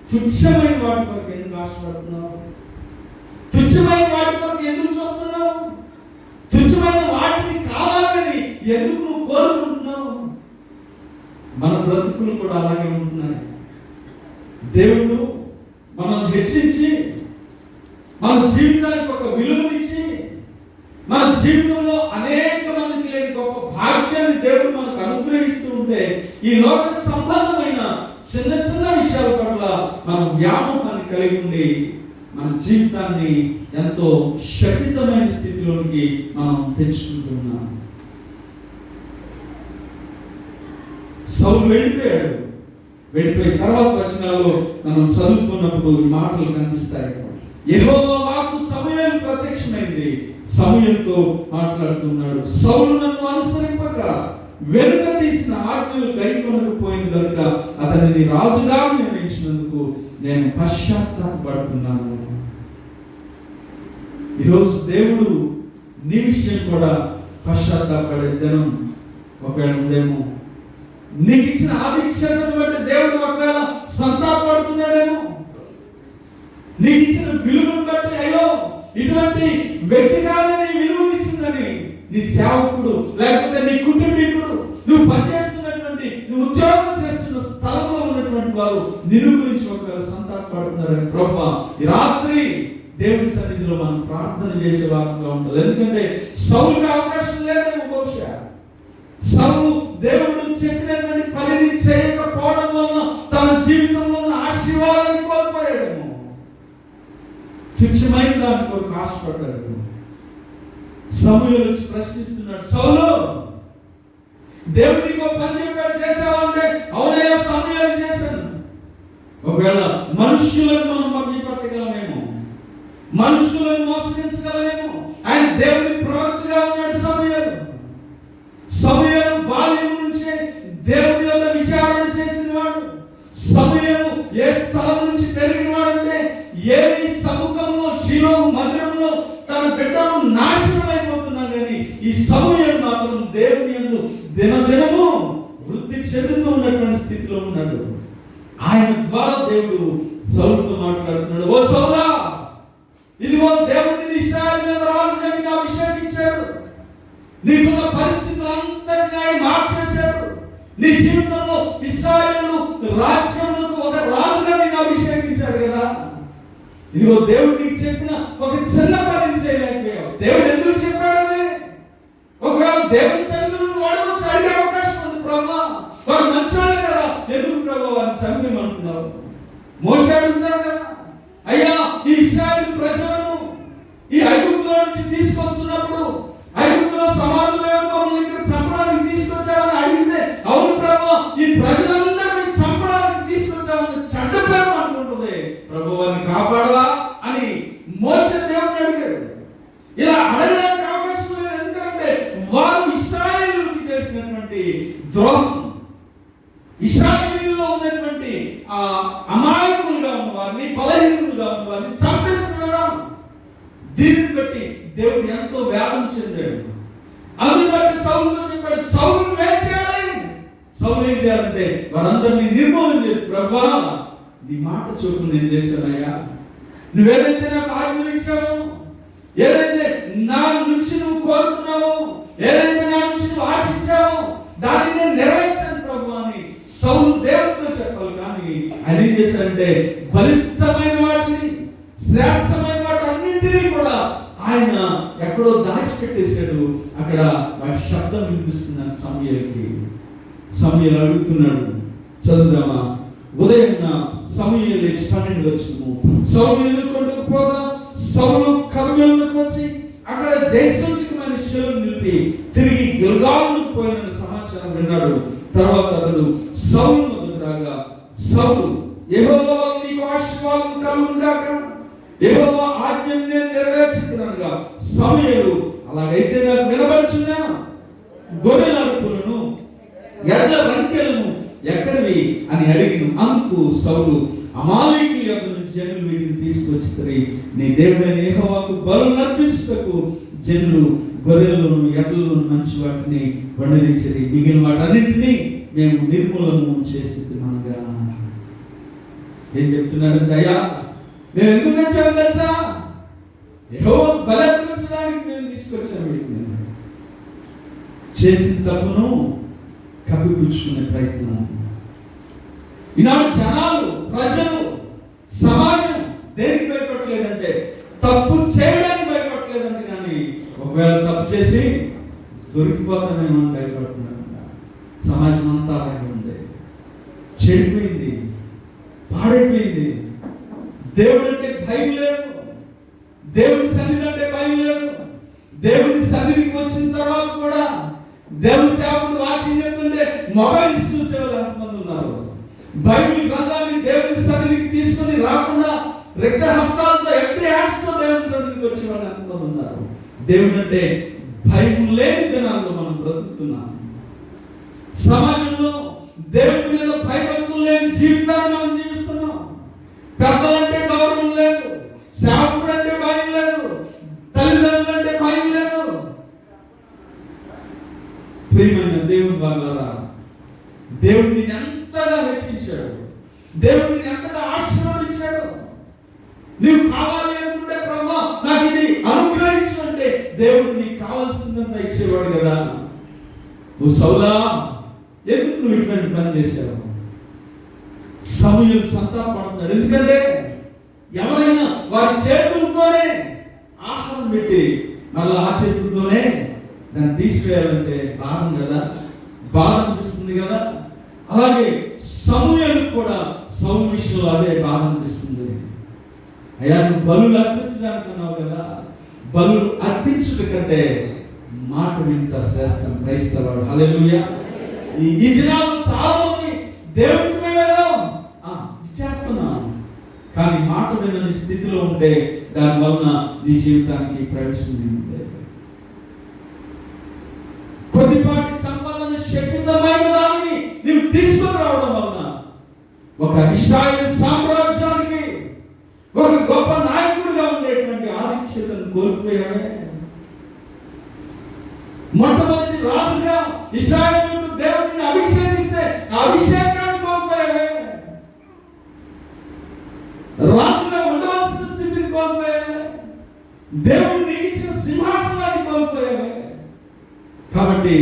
Speaker 3: తుచ్చమైన వాటి కొరకు ఎందుకు ఆశపడుతున్నావు? తుచ్చమైన వాటి కొరకు ఎందుకు చూస్తున్నావు? తుచ్చమైన వాటిని కావాలని ఎందుకు నువ్వు కోరుకుంటున్నావు? మన బ్రతుకులు కూడా అలాగే ఉంటున్నాయి. దేవుడు మనం హెచ్చించి మన జీవితానికి ఒక విలువనిచ్చి మన జీవితంలో అనేక మందికి లేని గొప్ప భాగ్యాన్ని దేవుడు మనకు అనుగ్రహిస్తూ ఉంటే ఈ లోక సంబంధమైన చిన్న చిన్న విషయాల పట్ల మనం వ్యామోహాన్ని కలిగి ఉండి మన జీవితాన్ని ఎంతో శక్తితమైన స్థితిలోనికి మనం తెచ్చుకుంటున్నాం. సౌలు వెళ్ళిపోయాడు. వెళ్ళిపోయిన తర్వాత వచనాల్లో మనం చదువుతున్నప్పుడు ఈ మాటలు కనిపిస్తాయి. యెహోవా వాక్కు సమూయేలుకు ప్రత్యక్షమైంది. సమూయేలుతో మాట్లాడుతున్నాడు, సౌలు నన్ను అనుసరింపక వెనుక తీసిన ఆజ్ఞలు గైకొనకపోయిన కనుక అతనిని రాజుగా నియమించినందుకు నేను పశ్చాత్తాపడుతున్నాను. ఈరోజు దేవుడు నీ విషయం కూడా పశ్చాత్తాపడే దినం ఒకవేళ ఉందేమో. నీకు ఇచ్చిన ఆధిక్యతను బట్టి దేవుడు ఒకవేళ సంతాపడుతున్నాడేమో. నీకు ఇచ్చిన విలువను బట్టి అయ్యో ఇటువంటి వ్యక్తి కాదని విలువనిచ్చిందని నీ సేవకుడు లేకపోతే నీ కుటుంబీకుడు, నువ్వు పనిచేస్తున్నటువంటి, నువ్వు ఉద్యోగం చేస్తున్న స్థలంలో ఉన్నటువంటి వారు నిన్ను గురించి ఒకవేళ సంతాపడుతున్నారని ప్రభువా ఈ రాత్రి దేవుని సన్నిధిలో మనం ప్రార్థన చేసే వారంగా ఉండాలి. ఎందుకంటే సౌలుకి అవకాశం లేదేమో. బహుశా సౌలు దేవుడు చెప్పినటువంటి పనిని చేయకపోవడం వల్ల తన జీవితంలో ఉన్న ఆశీర్వాదాన్ని కోల్పోయాడేమో. తుచ్చమైన దాని కొరకు ఆశపడ్డాడు. సమూయేలు వచ్చి ప్రశ్నిస్తున్నాడు, సౌలు దేవుడు నీకు పని చెప్పాడు, చేసావా అంటే అవునయ్యా సమూయేలు చేశాను. ఒకవేళ మనుష్యులను మనం మభ్య పట్టగలమేమో, మనుషులను మోసగించగలమేమో. ఆయన దేవుని ప్రవక్తగా ఉన్నాడు సమూయేలు. సమూయేలు బాల్యం నుంచే దేవుని యొక్క విచారణ చేసిన వాడు. సమూయేలు ఏ స్థలం నుంచి పెరిగిన వాడంటే ఏమి సముఖంలో శిలో మందిరంలో తన బిడ్డలు నాశనం అయిపోతున్నా కానీ ఈ సమూయేలు మాత్రం దేవుని యందు దినదినము వృద్ధి చెందుతూ ఉన్నటువంటి స్థితిలో ఉన్నాడు. ఆయన ద్వారా దేవుడు సౌలుతో మాట్లాడుతున్నాడు, ఓ సౌలా ఇదిగో దేవుడిని ఇశ్రాయేలు మీద రాజుగా నీకు అభిషేకించాడు. నీకున్న పరిస్థితులంతటినీ ఆయన మార్చేశాడు. నీ జీవితంలో ఇశ్రాయేలు రాజ్యంలో ఒక రాజుగా నిన్ను అభిషేకించాడు ఇదిగో దేవుడు నీకు చెప్పిన ఒక చిన్న పని చేయలేకపోయావు. దేవుడు ఎందుకు చెప్పాడు అది? ఒకవేళ దేవుని సన్నిధిలో నువ్వు అడగొచ్చు, అడిగే అవకాశం ఉంది. ప్రభా వారు మంచోళ్ళే కదా, ఎందుకు ప్రభా వారిని చంపేమంటున్నావు? మోషే అడుగుతాడు కదా, అయ్యా ఈ ఇశ్రాయేలు ప్రజలను ఈ ఐగుప్తులో నుంచి తీసుకొస్తున్నప్పుడు ఐగుప్తులో సమాధులు లేవు, మమ్మల్ని ఇక్కడ చంపడానికి తీసుకొచ్చావని అడిగితే, అవును ప్రభా ఈ ప్రజలందరినీ చంపడానికి తీసుకొచ్చావని చెడ్డ పేరు అనుకుంటుంది, ప్రభు వారిని కాపాడవా అని మోషే దేవుని అడిగాడు. ఇలా అడగడానికి అవకాశం లేదు, ఎందుకంటే వారు ఇశ్రాయేలుకి చేసినటువంటి ద్రోహం, ఇశ్రాయేలులో ఉన్నటువంటి అమాయకులుగా ఉన్న వారిని, బలహీనులుగా ఉన్న వారిని చంపేస్తున్నాం. దీనిని బట్టి దేవుడు ఎంతో వేదన చెందాడు. అందుని బట్టి సౌలుతో చెప్పాడు, సౌలు ఏం చేయాలి? సౌలు ఏం చేయాలంటే వారందరినీ నిర్మూలన చేసి, ప్రభువా నీ మాట చొప్పున నేను చేశానయ్యా, నువ్వేదైతే నాకు ఆజ్ఞలు ఇచ్చావో, ఏదైతే నా నుంచి నువ్వు కోరుతున్నావో, ఏదైతే నా నుంచి నువ్వు ఆశించావో దాన్ని నేను నెరవేర్చాను ప్రభు అని సౌలు దేవుడితో చెప్పాలి. కానీ ఆయన ఏం చేశారంటే బలిష్టమైన వాటిని, శ్రేష్టమైన వాటి అన్నింటినీ కూడా ఆయన ఎక్కడో దాచిపెట్టేశాడు. అక్కడ వాటి శబ్దం వినిపిస్తున్నాడు సమూయేలుకి. సమూయేలు అడుగుతున్నాడు, చదువుదామా? ఉదయం సమూయేలు లేచి 12 వచ్చుము. సౌలు ఎదుర్కొంటూ పోగా సౌలు కర్మెలుకు వచ్చి అక్కడ జయసూచకమైన శిలను నిలిపి తిరిగి గిల్గాలుకు పోయిన సమాచారం విన్నాడు. తర్వాత అతడు సౌలు వద్దకు రాగా, సౌలు యెహోవా నీకు ఆశీర్వాదం కలుగును గాక, యెహోవా ఆజ్ఞను నేను నెరవేర్చుతున్నానుగా. సమూయేలు అలాగైతే నాకు వినబడుచున్నా, గొర్రెల అరుపులను ఎడ్ల రంకెలను ఎక్కడివి అని అడిగిను. అందుకు సౌలు, అమాలేకుల యొద్ద నుంచి జనులు వీటిని తీసుకొచ్చి నీ దేవుడైన యెహోవాకు బలులు అర్పించుటకు జనులు గొర్రెలను ఎడ్లను మంచి వాటిని వండనిచ్చిరి, మిగిలిన వాటన్నింటినీ మేము నిర్మూలన చేస్తున్నాగా. ఏం చెప్తున్నాడంటే, అయ్యా మేము ఎందుకు తెచ్చాము తెలుసా? యెహోవా బలి అర్పించడానికి మేము తీసుకొచ్చాము. చేసిన తప్పును కప్పిపుచ్చుకునే ప్రయత్నం. ఈనాడు జనాలు, ప్రజలు, సమాజం దేనికి భయపడలేదంటే తప్పు చేయడానికి భయపడలేదంటే, కానీ ఒకవేళ తప్పు చేసి దొరికిపోతానేమో అని భయపడుతున్నాడు. సమాజం అంతా అలాగే ఉంది, చెడిపోయింది, పాడైపోయింది. దేవుడు అంటే భయం లేదు, దేవుని సన్నిధి అంటే భయం లేదు. దేవుని సన్నిధికి వచ్చిన తర్వాత కూడా దేవుని సేవకుడు వాక్యం చెప్తుంటే మొబైల్స్ చూసే వాళ్ళు ఎంతమంది ఉన్నారు? బైబిల్ గ్రంథాన్ని దేవుని సన్నిధికి తీసుకుని రాకుండా రెక్క హస్తాలతో ఎంటీ హ్యాండ్స్తో దేవుని సన్నిధికి వచ్చే వాళ్ళు ఎంతమంది ఉన్నారు? దేవుడు అంటే భయం లేని దినాల్లో మనం బ్రతుకుతున్నాం. సమాజంలో దేవుని మీద భయభక్తులు లేని జీవితాన్ని మనం జీవిస్తున్నాం. పెద్దలంటే గౌరవం లేదు, సేవకుడు అంటే భయం లేదు, తల్లిదండ్రులు అంటే భయం లేదు. ప్రియమైన దేవుని వాళ్ళారా, దేవుడు నిన్ను ఎంతగా రక్షించాడు, దేవుడు నిన్ను ఎంతగా ఆశీర్వదించాడు. నీవు కావాలి అనుకుంటే ప్రభువా నాకు ఇది అనుగ్రహించు అంటే దేవుడు నీకు కావాల్సిందంత ఇచ్చేవాడు కదా. నువ్వు సౌలా ఎందుకు నువ్వు ఇటువంటి పని చేశావు? సమూయేలు సంతాపడుతున్నాడు. ఎందుకంటే ఎవరైనా వారి చేతులతోనే ఆహారం పెట్టి మళ్ళీ ఆ చేతులతోనే దాన్ని తీసివేయాలంటే భారం కదా, బాధ అనిపిస్తుంది కదా. అలాగే సమూయేలు కూడా సౌలు విషయంలో అదే బాధ అనిపిస్తుంది. అయ్యా నువ్వు బలులు అర్పించడానికి అన్నావు కదా, బలులు అర్పించుట కంటే మాట వింట శ్రేష్టం. క్రైస్తవాడు హల్లెలూయా. ఈ దినాల్లో చాలా మంది దేవుడికి చేస్తున్నాం, కానీ మాట వినని స్థితిలో ఉంటే దాని వలన నీ జీవితానికి ప్రవేశం ఉంది. కొద్దిపాటి సంపాదన శక్తితమైన దానిని నీవు తీసుకుని రావడం వలన ఒక ఇశ్రాయేలు సామ్రాజ్యానికి ఒక గొప్ప నాయకుడిగా ఉండేటువంటి ఆధిక్యతను కోల్పోయావే. మొట్టమొదటి రాజుగా ఇశ్రాయేలు దేవుడిని అభిషేకిస్తే ఆ అభిషేకాన్ని కోల్పోయావే. రాజుగా ఉండవలసిన స్థితిని కోల్పోయావే. దేవుడు నీకు ఇచ్చిన సింహాసనాన్ని కోల్పోయావే. కాబట్టి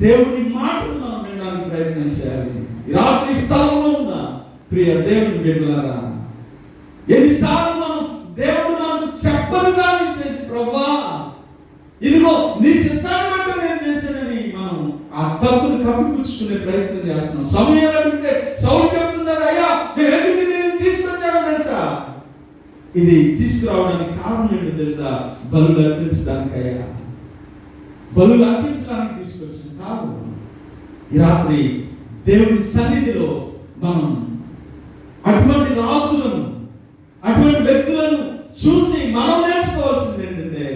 Speaker 3: దేవుని మాటను మనం వినడానికి ప్రయత్నం చేయాలి. ఈ రాత్రి స్థలంలో ఉన్న ప్రియ దేవుని బిడ్డలారా, ఎన్నిసార్లు మనం ఇదిగో నీ చిత్తాన్ని బట్టి నేను చేశానని మనం ఆ తప్పును కప్పిపుచ్చుకునే ప్రయత్నం చేస్తున్నాం. సమయం అడిగితే సౌలు చెప్తున్నారు, అయ్యా నేను ఎందుకు దీన్ని తీసుకొచ్చానో తెలుసా, ఇది తీసుకురావడానికి కారణం ఏంటో తెలుసా, బలులు అర్పించడానికి. అయ్యా బలులు అర్పించడానికి తీసుకొచ్చిన కాదు. ఈ రాత్రి దేవుని సన్నిధిలో మనం అటువంటి రాజులను, అటువంటి వ్యక్తులను చూసి మనం నేర్చుకోవాల్సింది ఏంటంటే,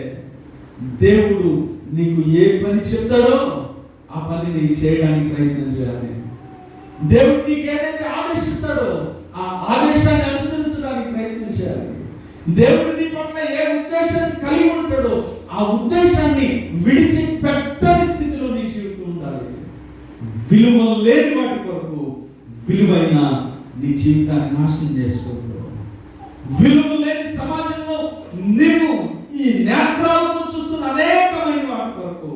Speaker 3: దేవుడు నీకు ఏ పని చెప్తాడో ఆ పనిని చేయడానికి ప్రయత్నం చేయాలి. దేవుడు నీకు ఏదైతే ఆదేశిస్తాడో ఆ ఆదేశాన్ని అనుసరించడానికి ప్రయత్నం చేయాలి. దేవుడు నీ పట్ల ఏ ఉద్దేశాన్ని కలిగి ఉంటాడో ఆ ఉద్దేశాన్ని విడిచిపెట్టని స్థితిలో నీ జీవితం ఉండాలి. విలువ లేని వాటి కొరకు విలువైన నీ జీవితాన్ని నాశనం చేసుకోవద్దు. విలువ లేని సమాజంలో నీవు ఈ నేత్రాలతో చూస్తున్న అనేకమైన వాటి కొరకు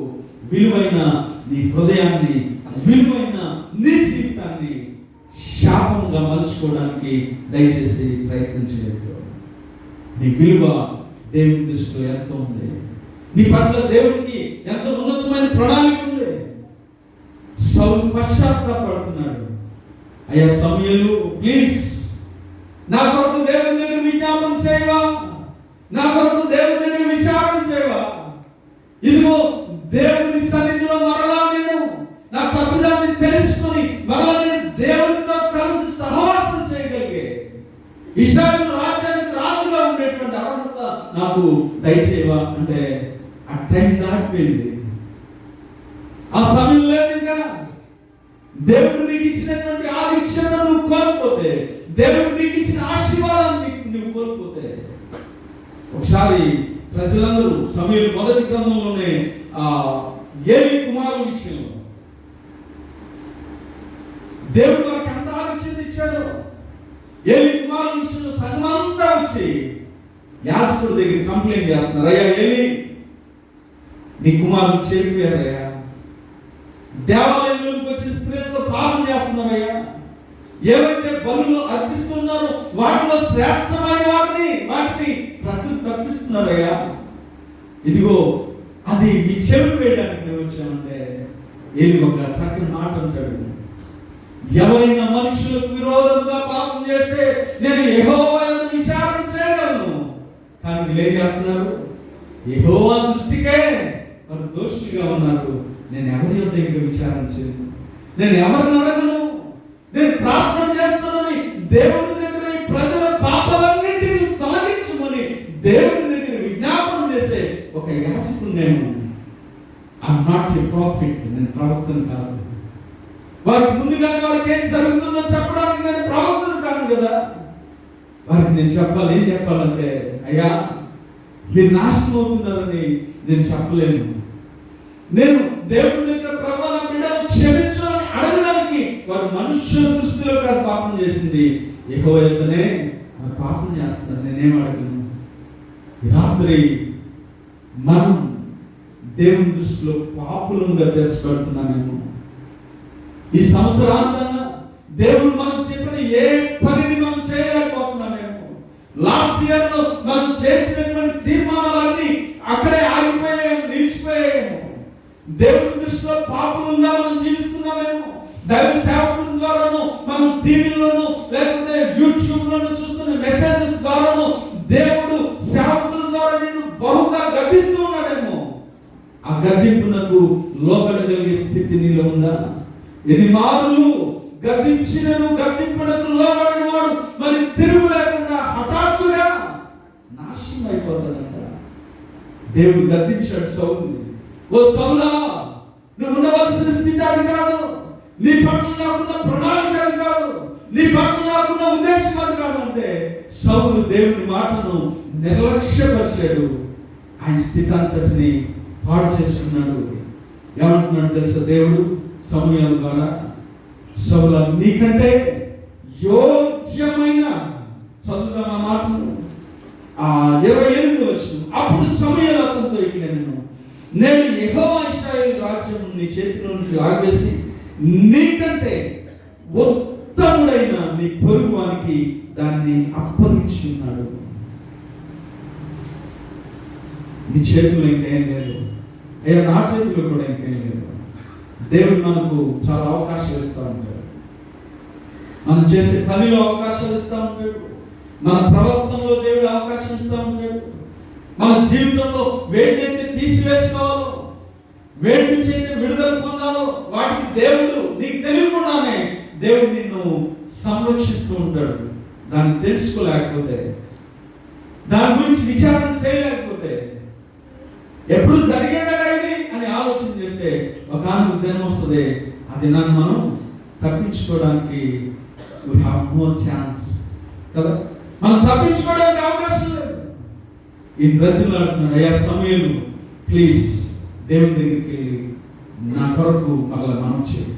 Speaker 3: విలువైన నీ హృదయాన్ని, విలువైన నీ జీవితాన్ని శాపంగా మలుచుకోవడానికి దయచేసి ప్రయత్నం చేయొద్దు. నీ విలువ దేవుని దృష్టిలో ఎంత ఉంది, నీ పట్ల దేవునికి ఎంత ఉన్నతమైన ప్రణాళిక ఉంది. సౌలు పశ్చాత్తాపడుతున్నాడు, అయ్యా సమూయేలు ప్లీజ్ నా కొరకు దేవుని దగ్గర విజ్ఞాపన చేయవా, నా కొరకు దేవుని దగ్గర విచారణ చేయవా. ఇదిగో దేవుని సన్నిధిలో మరలా నేను నా తప్పిదాన్ని తెలుసుకొని మరలా నేను దేవునితో కలిసి సహవాసం చేయగలిగే ఇశ్రాయేలు రాజ్యానికి రాజుగా ఉండేటువంటి అర్హత నాకు దయచేయవా అంటే ఆ టైం దాటిపోయింది. ఆ సమయం లేదు. ఇంకా దేవుడు నీకు ఇచ్చినటువంటి ఆదిక్షత నువ్వు కోల్పోతే, దేవుడు నీకు ఇచ్చిన ఆశీర్వాదాన్ని నువ్వు కోల్పోతే, ఒకసారి ప్రజలందరూ సమూయేలు మొదటి గ్రంథంలోనే ఏలీ కుమారుల విషయంలో దేవుడు వారికి ఎంత ఆదిక్షత ఇచ్చాడో, ఏలీ కుమారుల విషయంలో సంఘమంతా వచ్చి యాజకుడి దగ్గర కంప్లైంట్ చేస్తున్నారు, అయ్యా ఏలీ నీ కుమారులు చేరిపోయారయ్యా, దేవాలయంలోకి వచ్చిన స్త్రీలతో పాపం చేస్తున్నారయ్యా, ఏవైతే బలులు అర్పిస్తున్నారో వాటిలో శ్రేష్టమైన వాటిని ప్రకృతి తప్పిస్తున్నారయ్యా. ఇదిగో అది మీ చెవి వేయడానికి మేము వచ్చామంటే ఏమి ఒక చక్కని మాట అంటాడు, ఎవరైనా మనుషులకు విరోధంగా పాపం చేస్తే నేను యెహోవా యందు విచారణ చేయగలను. కానీ వీళ్ళు ఏం చేస్తున్నారు, యెహోవా దృష్టికే వారు దోషులుగా ఉన్నారు. నేను ఎవరి యొక్క ఇంకా విచారణ చేయను, నేను ఎవరిని అడగను, నేను ప్రార్థన చేస్తున్నది దేవుని దగ్గర ఈ ప్రజల పాపాలన్నింటినీ తొలగించమని దేవుని దగ్గర విజ్ఞాపన చేసే ఒక యాజకుడు నేను. ఐఎమ్ నాట్ ఏ ప్రాఫిట్, నేను ప్రవక్తను కాదు. వారికి ముందుగానే వారికి ఏం జరుగుతుందో చెప్పడానికి నేను ప్రవక్తను కాదు కదా. వారికి నేను చెప్పాలి, ఏం చెప్పాలంటే అయ్యా మీరు నాశనం అవుతున్నారని నేను చెప్పలేను. నేను దేవుని దగ్గర ప్రభువా నా బిడ్డను క్షమించు అని అడగడానికి వారు మనుషుల దృష్టిలో కాదు పాపం చేసింది, యెహోవా యొద్దనే వారు పాపం చేస్తున్నారు. నేనేం అడగను. ఈ రాత్రి మనం దేవుని దృష్టిలో పాపులంగా తెరచబడుతున్నామేమో. ఈ సంవత్సరాంతంగా దేవుడు మనం చెప్పిన ఏ పనిని మనం చేయలేకపోతున్నామేమో. లాస్ట్ ఇయర్ లో మనం చేసినటువంటి తీర్మానాలన్నీ అక్కడే ఆగిపోయాము, నిలిచిపోయాము. దేవుని దృష్టిలో పాపులుగా మనం జీవిస్తున్నామేమో. దైవ సేవకుల ద్వారాను, మనం టీవీలోను లేకపోతే యూట్యూబ్ లోను చూస్తున్న మెసేజెస్ ద్వారాను దేవుడు సేవకుల ద్వారా నిన్ను బహుగా గద్దిస్తూ ఉన్నాడేమో. ఆ గద్దింపునకు లోబడగలిగే స్థితి నీలో ఉందా? ఎన్ని మారులు గద్దించినను గద్దింపునకు లోబడిన వాడు మరి తిరుగు లేకుండా హఠాత్తుగా నాశనం అయిపోతాడంట. దేవుడు గద్దించాడు సౌలుని, ఓ సౌలా నువ్వు ఉండవలసిన స్థితి అది కాదు, నీ పట్ల నాకున్న ప్రణాళిక అది కాదు, నీ పట్ల నాకున్న ఉద్దేశం అది కాదు అంటే సౌలు దేవుని మాటను నిర్లక్ష్యపరిచాడు. ఆయన స్థితి అంతటిని పాడు చేసుకున్నాడు. ఏమంటున్నాడు తెలుసా దేవుడు సమూయేలు ద్వారా, సౌలా నీకంటే యోగ్యమైన, చదువుదాం ఆ మాటను, 28వ వచనం, అప్పుడు సమూయేలు అతనితో ఇట్లా నేను యెహోవా ఇశ్రాయేలు రాజ్యం నీ చేతిలో నుండి లాగేసి నీకంటే ఉత్తముడైన నీ పొరుగువానికి దాన్ని అప్పగించున్నాడు. మీ చేతుల్లో ఇంకేం లేదు, అయ్యా నా చేతుల్లో కూడా ఇంకేం లేదు. దేవుడు మనకు చాలా అవకాశాలు ఇస్తూ ఉంటాడు. మనం చేసే పనిలో అవకాశాలు ఇస్తూ ఉంటాడు. మన ప్రవర్తనలో దేవుడు అవకాశం ఇస్తూ ఉంటాడు. మన జీవితంలో వేటినైతే తీసివేసుకోవాలో, వేటి నుంచి అయితే విడుదల పొందాలో వాటికి దేవుడు నీకు తెలియకుండానే దేవుడు నిన్ను సంరక్షిస్తూ ఉంటాడు. దాన్ని తెలుసుకోలేకపోతే, దాని గురించి విచారణ చేయలేకపోతే, ఎప్పుడు జరిగేదా ఇది అని ఆలోచన చేస్తే ఒక దినం వస్తుంది. ఆ దినాన్ని మనం తప్పించుకోవడానికి we have no chance కదా, మనం తప్పించుకోవడానికి అవకాశం లేదు. ఈ బ్రతులు అంటున్నాడు, అయ్యా సమూయేలు ప్లీజ్ దేవుని దగ్గరికి వెళ్ళి నా కొరకు మళ్ళీ మనం చేయి,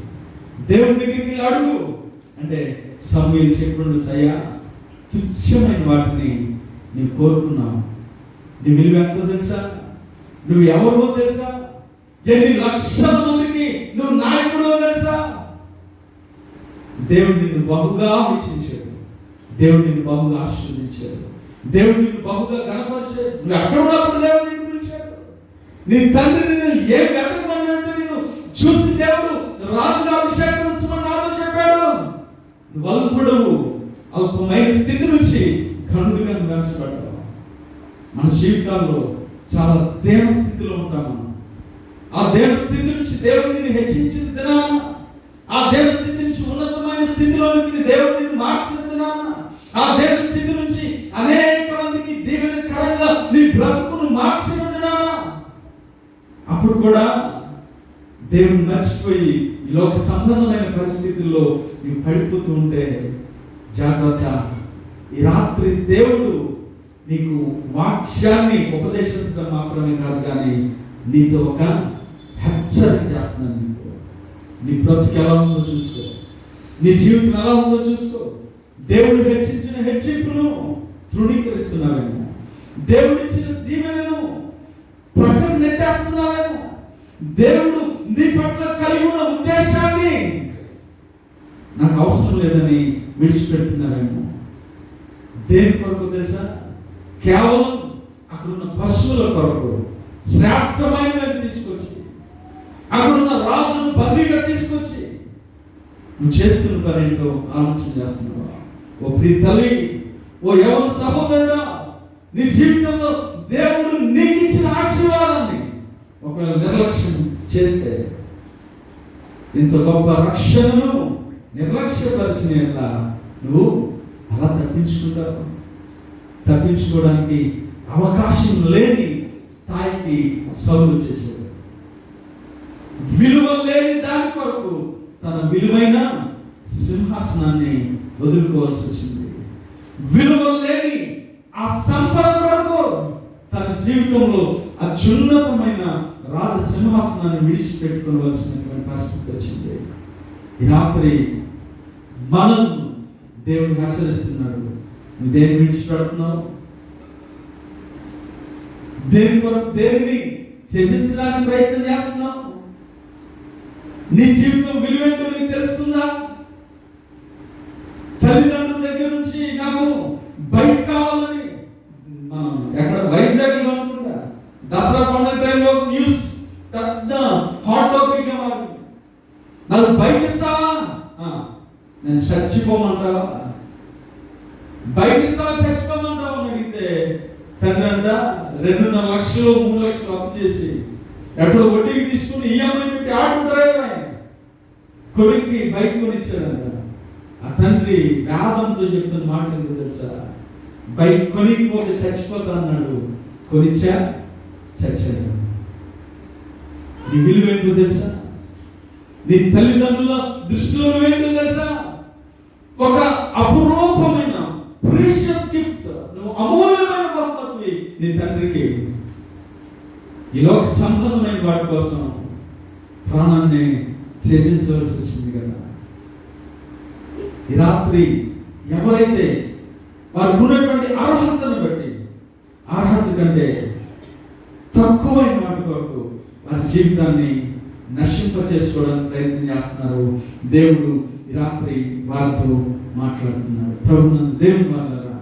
Speaker 3: దేవుని దగ్గరికి వెళ్ళి అడుగు అంటే సమూయేలు చెప్పుడు, అయ్యా తుచ్చమైన వాటిని నీవు కోరుకున్నావు. నీ విలువ ఎంతో తెలుసా, నువ్వు ఎవరో తెలుసా, ఎన్ని లక్షల మందికి నువ్వు నాయకుడో తెలుసా. దేవుడు నిన్ను బహుగా హెచ్చించాడు, దేవుడు నిన్ను బహుగా ఆశీర్వదించాడు, దేవుడు నిన్ను బహుగా గణపరిచాడు. నువ్వు ఎక్కడ ఉన్నప్పుడు దేవుడు నిన్ను పిలిచాడు. నీ తండ్రి నిన్ను ఏ వెతకమని నిన్ను చూసి దేవుడు రాజుగా అభిషేకం ఉంచమని నాతో చెప్పాడు. నువ్వు అల్పుడవు, అల్పమైన స్థితి నుంచి ఖండుగా నిలిచిపడ్డావు. మన జీవితాల్లో చాలా దేవ స్థితిలో ఉంటాము. ఆ దేవ స్థితి నుంచి దేవుడు నిన్ను హెచ్చించిన దినాన, ఆ దేవ స్థితి నుంచి ఉన్నతమైన స్థితిలో దేవుడు నిన్ను మార్చిన దినాన, ఆ దేవ స్థితి నుంచి అనేక మందికి దీవెనకరంగా నీ బ్రతుకును మార్చిన దినాన, అప్పుడు కూడా దేవుని మర్చిపోయి ఈ లోక సంబంధమైన పరిస్థితుల్లో నీవు పడిపోతూ ఉంటే జాగ్రత్త. ఈ రాత్రి దేవుడు నీకు వాక్యాన్ని ఉపదేశించడం మాత్రమే కాదు, కానీ నీతో ఒక హెచ్చరిక చేస్తున్నాను. నీకు నీ బ్రతుకు ఎలా ఉందో చూసుకో, నీ జీవితం ఎలా ఉందో చూసుకో. దేవుడు హెచ్చించిన హెచ్చింపును తృణీకరిస్తున్నావేమో, దేవుడు ఇచ్చిన దీవెనను ప్రక్కన నెట్టేస్తున్నావేమో, దేవుడు నీ పట్ల కలిగి ఉన్న ఉద్దేశాన్ని నాకు అవసరం లేదని విడిచిపెడుతున్నావేమో. దేని కొరకు తెలుసా? కేవలం అక్కడున్న పశువుల కొరకు శ్రేష్టమైనవి తీసుకొచ్చి, అక్కడున్న రాజును బందీగా తీసుకొచ్చి నువ్వు చేస్తున్న పని ఏంటో ఆలోచన చేస్తున్నావా? ఓ ప్రియ తల్లి, ఓ యవన సహోదరుడా, నీ జీవితంలో దేవుడు నీకు ఇచ్చిన ఆశీర్వాదాన్ని ఒకవేళ నిర్లక్ష్యం చేస్తే, ఇంత గొప్ప రక్షణను నిర్లక్ష్యపరిచిన నువ్వు అలా తప్పించుకోవడానికి అవకాశం లేని స్థాయికి సౌలు చేశాడు. విలువ లేని దాని కొరకు తన విలువైన సింహాసనాన్ని వదులుకోవాల్సి వచ్చింది. విలువ లేని ఆ సంపద కొరకు తన జీవితంలో అత్యున్నతమైన రాజ సింహాసనాన్ని విడిచిపెట్టుకోవలసినటువంటి పరిస్థితి వచ్చింది. ఈ రాత్రి మనం దేవుడు హెచ్చరిస్తున్నాడు. నువ్వు దేన్ని విడిచిపెడుతున్నావు? దేని కొరకు దేనిని త్యజించడానికి ప్రయత్నం చేస్తున్నావు? నీ జీవితం విలువేంటో నీకు తెలుస్తుందా? తల్లిదండ్రుల దగ్గర నుంచి నాకు బైక్ కావాలని, మనం ఎక్కడ వైజాగ్లో అనుకుంటా దసరా పండుగ టైంలో న్యూస్ పెద్ద హాట్ టాపిక్ గా మారింది. నాకు బైక్ ఇస్తావా? నేను చచ్చిపోమంటావా? బైక్ ఇస్తావా చచ్చిపోమంటావా అని అడిగితే తండ్రి అంట 2.5 లక్షలు 3 లక్షలు అప్పు చేసి ఎక్కడ వడ్డీకి తీసుకుని ఈఎంఐ పెట్టి ఆటో డ్రైవర్ ఆయన కొడుక్కి బైక్ కొనిచ్చాడంట. ఆ తండ్రి వేదంతో చెప్తున్న మాట ఏంటో తెలుసా? బైక్ కొనిపోతే చచ్చిపోతా అన్నాడు, కొనిచ్చా చచ్చాడు. నీ విలువ ఏంటో తెలుసా? నీ తల్లిదండ్రుల దృష్టిలో ఏంటో తెలుసా? ఒక అపురూపమైన ప్రీషియస్ గిఫ్ట్, నువ్వు అమూల్యమైన బహుమతివి నీ తండ్రికి. ఈ లోక సంబంధమైన వాటి కోసం ప్రాణాన్ని త్యజించవలసి వచ్చింది కదా. ఈ రాత్రి ఎవరైతే వారికి ఉన్నటువంటి అర్హతను బట్టి, అర్హత కంటే తక్కువైన వాటి కొరకు వారి జీవితాన్ని నశింప చేసుకోవడానికి ప్రయత్నం చేస్తున్నారు, దేవుడు ఈ రాత్రి వారితో మాట్లాడుతున్నాడు. ప్రభునందు దేవుని వారలారా,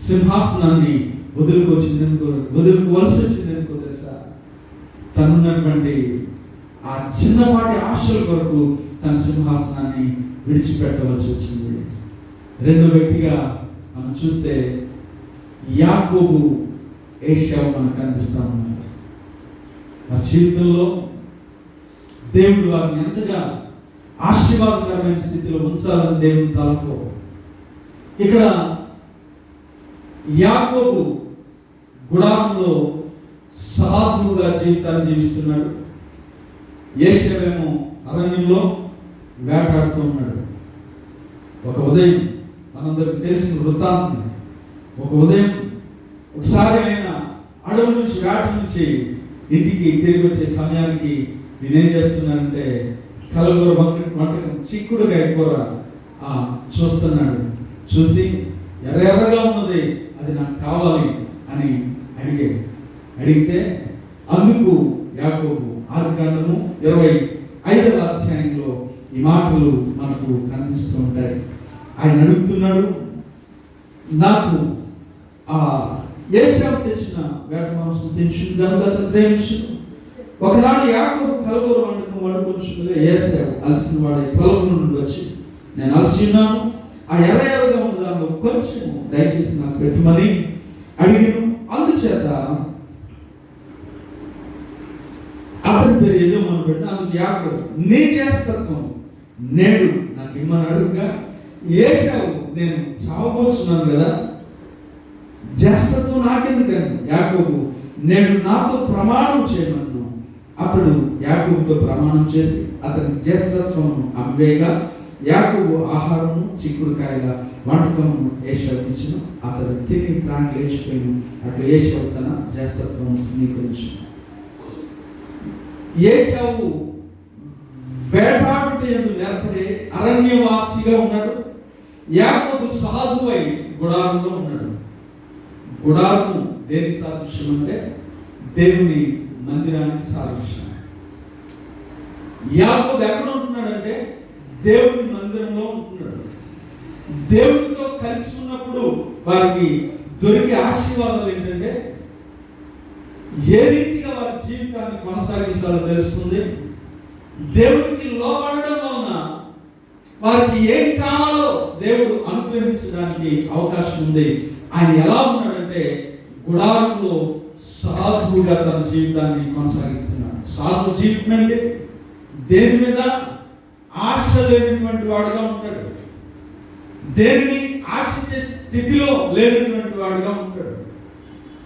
Speaker 3: సింహాసనాన్ని వదులుకు వలస వచ్చింది ఎందుకో తెలుసా? తనున్నటువంటి ఆ చిన్నపాటి ఆశల కొరకు తన సింహాసనాన్ని విడిచిపెట్టవలసి వచ్చింది. రెండో వ్యక్తిగా మనం చూస్తే యాకోబు, ఏశావు మనకు కనిపిస్తా ఉన్నారు. వారి జీవితంలో దేవుడు వారిని ఎంతగా ఆశీర్వాదకరమైన స్థితిలో ఉంచాలని దేవుని తలపు. ఇక్కడ యాకోబు గుడారంలో సాధువుగా జీవితాన్ని జీవిస్తున్నాడు. ఏశావేమో అరణ్యంలో వేటాడుతూ ఉన్నాడు. ఒక ఉదయం, మనందరికి తెలిసిన వృత్తాంతం, ఒక ఉదయం ఒకసారి ఆయన అడవి నుంచి వేట నుంచి ఇంటికి తిరిగి వచ్చే సమయానికి నేనేం చేస్తున్నానంటే కలగూర వంటకం చిక్కుడుకాయ కూర చూస్తున్నాడు. చూసి ఎర్రగా ఉన్నది, అది నాకు కావాలి అని అడిగితే అందుకు యాకోబు ఆదికాండము 25వ అధ్యాయంలో ఈ మాటలు మనకు కనిపిస్తూ ఉంటాయి. ఆయన అడుగుతున్నాడు, నాకు ఏశావు తెచ్చిన వేట మాంసం తెచ్చింది కనుక అతను ప్రేమించును. ఒకనాడు యాకోబు కలగూర వంటకం వండుకొచ్చుగా ఏశావు అలసిన వాడే పొలం నుండి వచ్చి, నేను అలసి ఉన్నాను, ఆ ఎర్రగా ఉన్న దానిలో కొంచెం దయచేసి నాకు పెట్టమని అడిగిను. అందుచేత అతని పేరు ఏదో మనం పెట్టిన అందుకు యాకోబు, నీ జ్యేష్ఠత్వం నేడు నాకు ఇమ్మని అడుగుగా, ఏశావు నేను చావబోతున్నాను కదా, జ్యేష్ఠత్వం నాకెందుకని యాకోబు నేను నాతో ప్రమాణం చేయమన్నాను. అతడు యాకోబుతో ప్రమాణం చేసి అతని జ్యేష్ఠత్వం అవ్వేగా యాకోబు ఆహారము చిక్కుడుకాయల వంటకము ఏశావుకి ఇచ్చిన. అతడు తిని త్రాగి లేచిపోయిన. అట్లా ఏశావు తన జ్యేష్ఠత్వం నీకు. ఏశావు వేటాడుట యందు నేర్పడే అరణ్యవాసిగా ఉన్నాడు. యాకోబు సాధువై గుడారంలో ఉన్నాడు. గుడారము దేనికి సాదృశ్యం అంటే దేవుని మందిరానికి సాదృశ్యం. యాకోబు ఎక్కడ ఉంటున్నాడంటే దేవుని మందిరంలో ఉంటున్నాడు. దేవునితో కలిసి ఉన్నప్పుడు వారికి దొరికే ఆశీర్వాదాలు ఏంటంటే ఏ రీతిగా వారి జీవితాన్ని కొనసాగించాలో తెలుస్తుంది. దేవునికి లోబడడం వలన వారికి ఏం కావాలో దేవుడు అనుగ్రహించడానికి అవకాశం ఉంది. ఆయన ఎలా ఉన్నాడంటే గుడారంలో సాధువుగా తన జీవితాన్ని కొనసాగిస్తున్నాడు. సాధు జీవితం అంటే దేని మీద ఆశ లేనటువంటి వాడుగా ఉంటాడు. దేనిని ఆశించే స్థితిలో లేనటువంటి వాడుగా ఉంటాడు.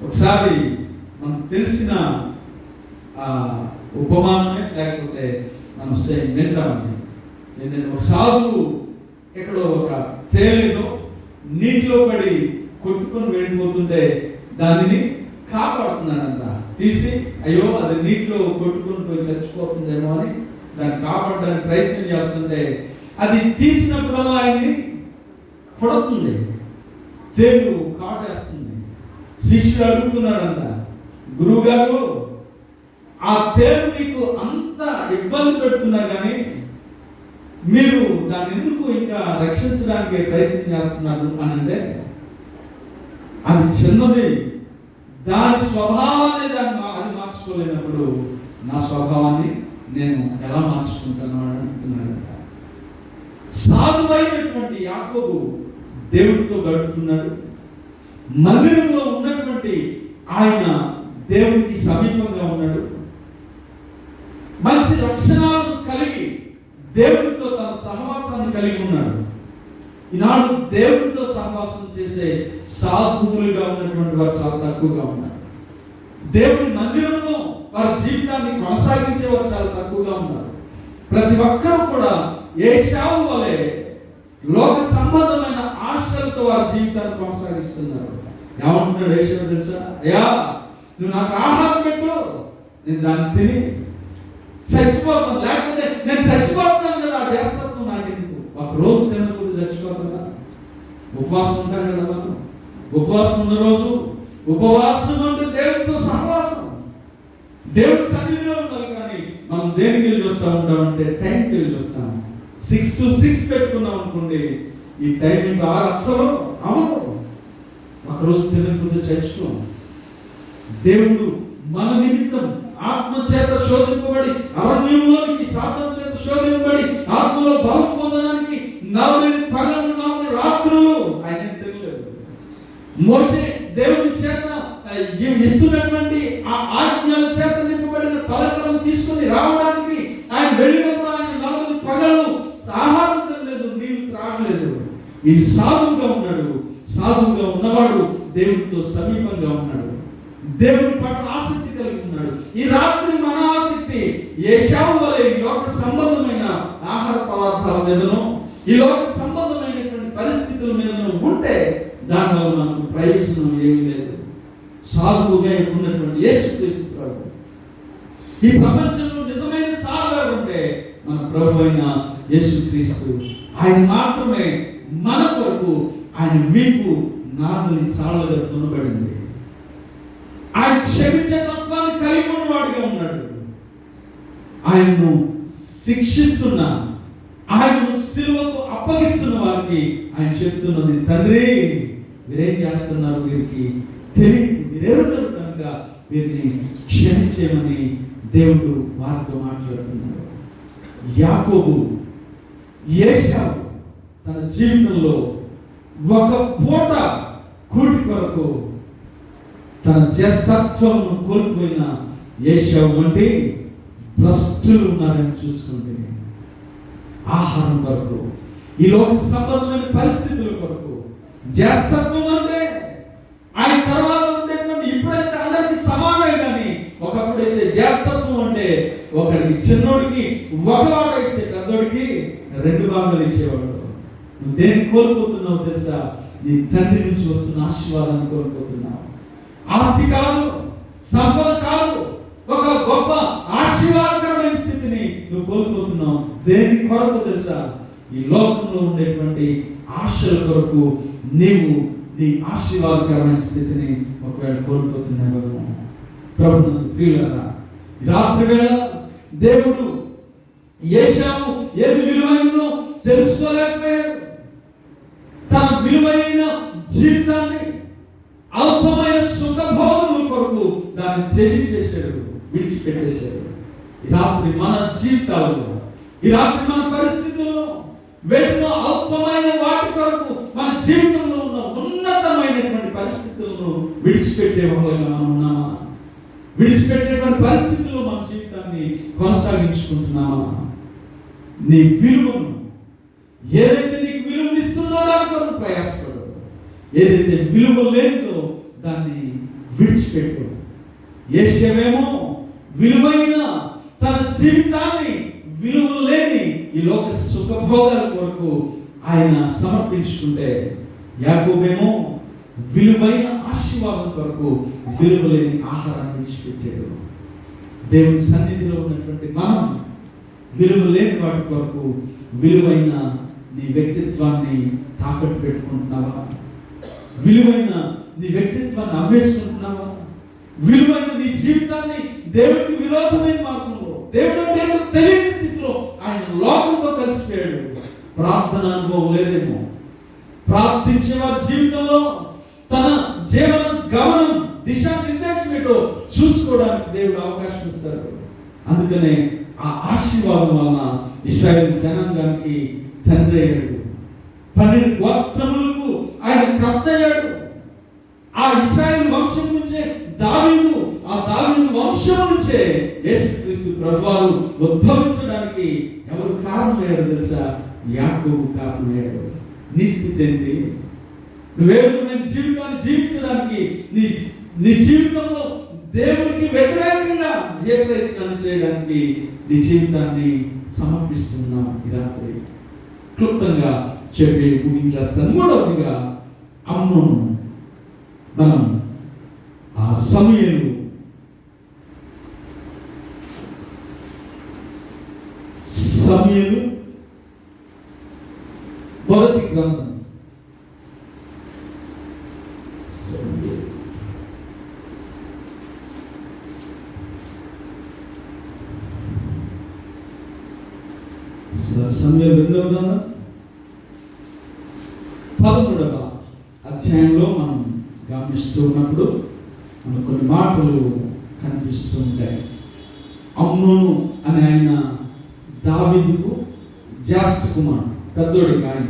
Speaker 3: ఒకసారి మనకు తెలిసిన ఉపమానమే, లేకపోతే మనం వింటామని, నేను ఒక సాధువు ఎక్కడో ఒక తేలిదో నీటిలో పడి కొట్టుకొని వెళ్ళిపోతుంటే దానిని కాపాడుతున్నాడంట. తీసి అయ్యో అది నీటిలో కొట్టుకొని పోయి చచ్చిపోతుందేమో అని దాన్ని కాపాడడానికి ప్రయత్నం చేస్తుంటే అది తీసినప్పుడల్లా ఆయన్ని కొడుతుంది, తేలు కాటేస్తుంది. శిష్యుడు అడుగుతున్నాడంట, గురువు గారు ఆ తేలు మీకు అంత ఇబ్బంది పెడుతున్నా కానీ మీరు దాన్ని ఎందుకు ఇంకా రక్షించడానికి ప్రయత్నం చేస్తున్నారు అని అంటే, అది చిన్నది, దాని స్వభావాన్ని అది మార్చుకోలేనప్పుడు నా స్వభావాన్ని నేను ఎలా మార్చుకుంటాను అని అంటున్నాడు. సాధువైనటువంటి యాకోబు దేవుడితో గడుపుతున్నాడు. మందిరంలో ఉన్నటువంటి ఆయన దేవుడికి సమీపంగా ఉన్నాడు. మంచి లక్షణాలను కలిగి దేవుడితో తన సహవాసాన్ని కలిగి ఉన్నాడు. ఈనాడు దేవుడితో సహవాసం చేసే సాధువులుగా ఉన్నటువంటి వారు చాలా తక్కువగా ఉన్నారు. దేవుని మందిరంలో వారి జీవితాన్ని కొనసాగించే వారు చాలా తక్కువగా ఉన్నారు. ప్రతి ఒక్కరూ కూడా ఏశావు వలె లోక సంబంధమైన ఆశలతో వారి జీవితాన్ని కొనసాగిస్తున్నారు. ఏమంటున్నాడు ఏశావు తెలుసా? అయ్యా నువ్వు నాకు ఆహారం పెట్టు, నేను దాన్ని తిని చచ్చిపోతాను, లేకపోతే నేను చచ్చిపోతున్నాను కదా, చేస్తాను నాకెందుకు. ఒక రోజు తినకపోతే చచ్చిపోతుందా? ఉపవాసం ఉంటాం కదా మనం. ఉపవాసం ఉన్న రోజు ఉపవాసం అంటే దేవుడితో సహవాసం, దేవుడి సన్నిధిలో ఉండాలి. కానీ మనం దేనికి వెళ్ళి వస్తూ ఉంటామంటే టైంకి వెళ్ళి వస్తాం. 6 to 6 పెట్టుకున్నాం అనుకోండి, ఈ టైం ఇంకా 6 అస్సలు అవును. ఒకరోజు తెలియకపోతే చర్చలో దేవుడు మన నిమిత్తం ఆత్మ చేత శోధింపబడి అరణ్యంలోనికి సాతాను చేత శోధింపబడి ఆత్మలో బలం పొందడానికి 40 పగలు 40 రాత్రులు ఆయన తెలియలేదు. మోషే దేవుని చేత ఇస్తున్నటువంటి ఆ ఆజ్ఞల చేత నింపబడిన పలకలను తీసుకొని రావడానికి ఆయన వెళ్ళినప్పుడు ఆయన 40 పగళ్ళు ఆహారం తినలేదు, నీళ్లు త్రాగలేదు. ఈ సాధువుగా ఉన్నాడు. సాధువుగా ఉన్నవాడు దేవునితో సమీపంగా ఉన్నాడు, దేవుని పట్ల ఆసక్తి కలిగి ఉన్నాడు. ఈ రాత్రి మన ఆసక్తి ఏశావు వలె ఈ లోక సంబంధమైన ఆహార పదార్థాల మీదనో ఈ లోక సంబంధమైనటువంటి పరిస్థితుల మీదనో ఉంటే దానివల్ల మనకు ప్రయోజనం ఏమీ లేదు. సాధువుగా ఉన్నటువంటి యేసుక్రీస్తు ప్రభు, ఈ ప్రపంచంలో నిజమైన సాధువుగా ఉంటే మన ప్రభు అయిన యేసుక్రీస్తు. ఆయన మాత్రమే మన కొరకు ఆయన వీపు 40 సార్లుగా తునబడింది. ఆయన క్షమించే తత్వాన్ని కలిగి ఉన్నవాడిగా ఉన్నాడు. ఆయన్ను శిక్షిస్తున్న, ఆయనను సిలువకు అప్పగిస్తున్న వారికి ఆయన చెప్తున్నది, తండ్రి మీరేం చేస్తున్నారు, వీరికి తెలియదు, మీరెరుగరు కనుక వీరిని క్షమించేమని దేవుడు వారితో మాట్లాడుతున్నాడు. యాకోబు, ఏశావు తన జీవితంలో ఒక పూట కూటి కొరకు తన జ్యేష్ఠత్వమును కోల్పోయిన ఏశావు వంటి భ్రష్టులు ఉన్నారని చూసుకుంటే, ఆహారం కొరకు, ఈ లోక సంబంధమైన పరిస్థితుల కొరకు, జ్యేష్ఠత్వం అంటే ఆయన తర్వాత ఉండేటువంటి, ఇప్పుడైతే అందరికీ సమానమే, కానీ ఒకప్పుడైతే జ్యేష్ఠత్వం అంటే ఒకడికి చిన్నోడికి ఒక వాట ఇస్తే పెద్దోడికి 2 భాగాలు ఇచ్చేవాడు. నువ్వు దేన్ని కోల్పోతున్నావు తెలుసా? నీ తండ్రి నుంచి వస్తున్న ఆశీర్వాదాన్ని కోల్పోతున్నావు. ఆస్తి కాదు, సంపద కాదు, ఒక గొప్ప ఆశీర్వాదకరమైన స్థితిని నువ్వు కోల్పోతున్నావు. దేని కొరకు తెలుసా? ఈ లోకంలో ఉండేటువంటి ఆశల కొరకు నీవు నీ ఆశీర్వాదకరమైన స్థితిని ఒకవేళ కోల్పోతున్నావు. ప్రభువు ప్రియులారా, రాత్రి వేళ దేవుడు ఏశావు ఏది విలువైందో తెలుసుకోలేకపోయాడు. తన విలువైన జీవితాన్ని అల్పమైన సుఖభోగముల కొరకు దాన్ని త్యజించేశాడు, విడిచిపెట్టేశాడు. ఈ రాత్రి మన జీవితాల్లో, ఈ రాత్రి మన పరిస్థితుల్లో వెన్నో అల్పమైన వాటి కొరకు మన జీవితంలో ఉన్న ఉన్నతమైనటువంటి పరిస్థితులను విడిచిపెట్టే వాళ్ళగా మనం ఉన్నామా? విడిచిపెట్టేటువంటి పరిస్థితుల్లో మన జీవితాన్ని కొనసాగించుకుంటున్నామా? నీ విలువను, ఏదైతే నీకు విలువనిస్తుందో దాని కొరకు ప్రయాసపడు. ఏదైతే విలువ లేదో దాన్ని విడిచిపెట్టు. యేషవేమో విలువైన తన జీవితాన్ని విలువ లేని ఈ లోక సుఖభోగాల కొరకు ఆయన సమర్పించుకుంటే, యాకోబేమో విలువైన ఆశీర్వాదం కొరకు విలువ లేని ఆహారాన్ని విడిచిపెట్టాడు. దేవుని సన్నిధిలో ఉన్నటువంటి మనం విలువ లేని వాటి కొరకు విలువైన నీ వ్యక్తిత్వాన్ని తాకట్టు పెట్టుకుంటున్నావా? విలువైన నీ వ్యక్తిత్వాన్ని అమ్మేసుకుంటున్నావా? విలువైన నీ జీవితాన్ని దేవుడికి విరోధమైన మార్గంలో, దేవుడు అంటే తెలియని స్థితిలో ఆయన లోకంతో కలిసిపోయాడు. ప్రార్థన అనుభవం లేదేమో. ప్రార్థించే వారి జీవితంలో తన జీవన గమనం, దిశానిర్దేశం ఏంటో చూసుకోవడానికి దేవుడు అవకాశం ఇస్తాడు. అందుకనే ఆ ఆశీర్వాదం వలన ఇశ్రాయేలు జనాంగానికి తండ్రి అయ్యాడు. 12 గోత్రములకు ఆయన కర్త అయ్యాడు. ఆ ఇశ్రాయేలు వంశం నుంచే దావీదు, ఆ దావీదు వంశం నుంచే యేసుక్రీస్తు ప్రభువారు ఉద్భవించడానికి ఎవరు కారణమయ్యారు తెలుసా? యాకోబు కారణమయ్యాడు. నీ స్థితి ఏంటి? నువ్వే విధమైన జీవితాన్ని జీవించడానికి నీ జీవితంలో దేవునికి వ్యతిరేకంగా ఏ ప్రయత్నాన్ని చేయడానికి నీ జీవితాన్ని సమర్పిస్తున్నావు? ఈ రాత్రి క్లుప్తంగా చెప్పి ముగించేస్తాను. మూడవదిగా అమ్నోను. మనం ఆ సమూయేలు మొదటి గ్రంథం సమూయేలు 2వ గ్రంథం 13వ అధ్యాయంలో మనం గమనిస్తూ ఉన్నప్పుడు మనకు కొన్ని మాటలు కనిపిస్తూ ఉంటాయి. అమ్నోను అనే ఆయన దావీదుకు జ్యేష్ఠ కుమారుడు, పెద్దోడికి ఆయన.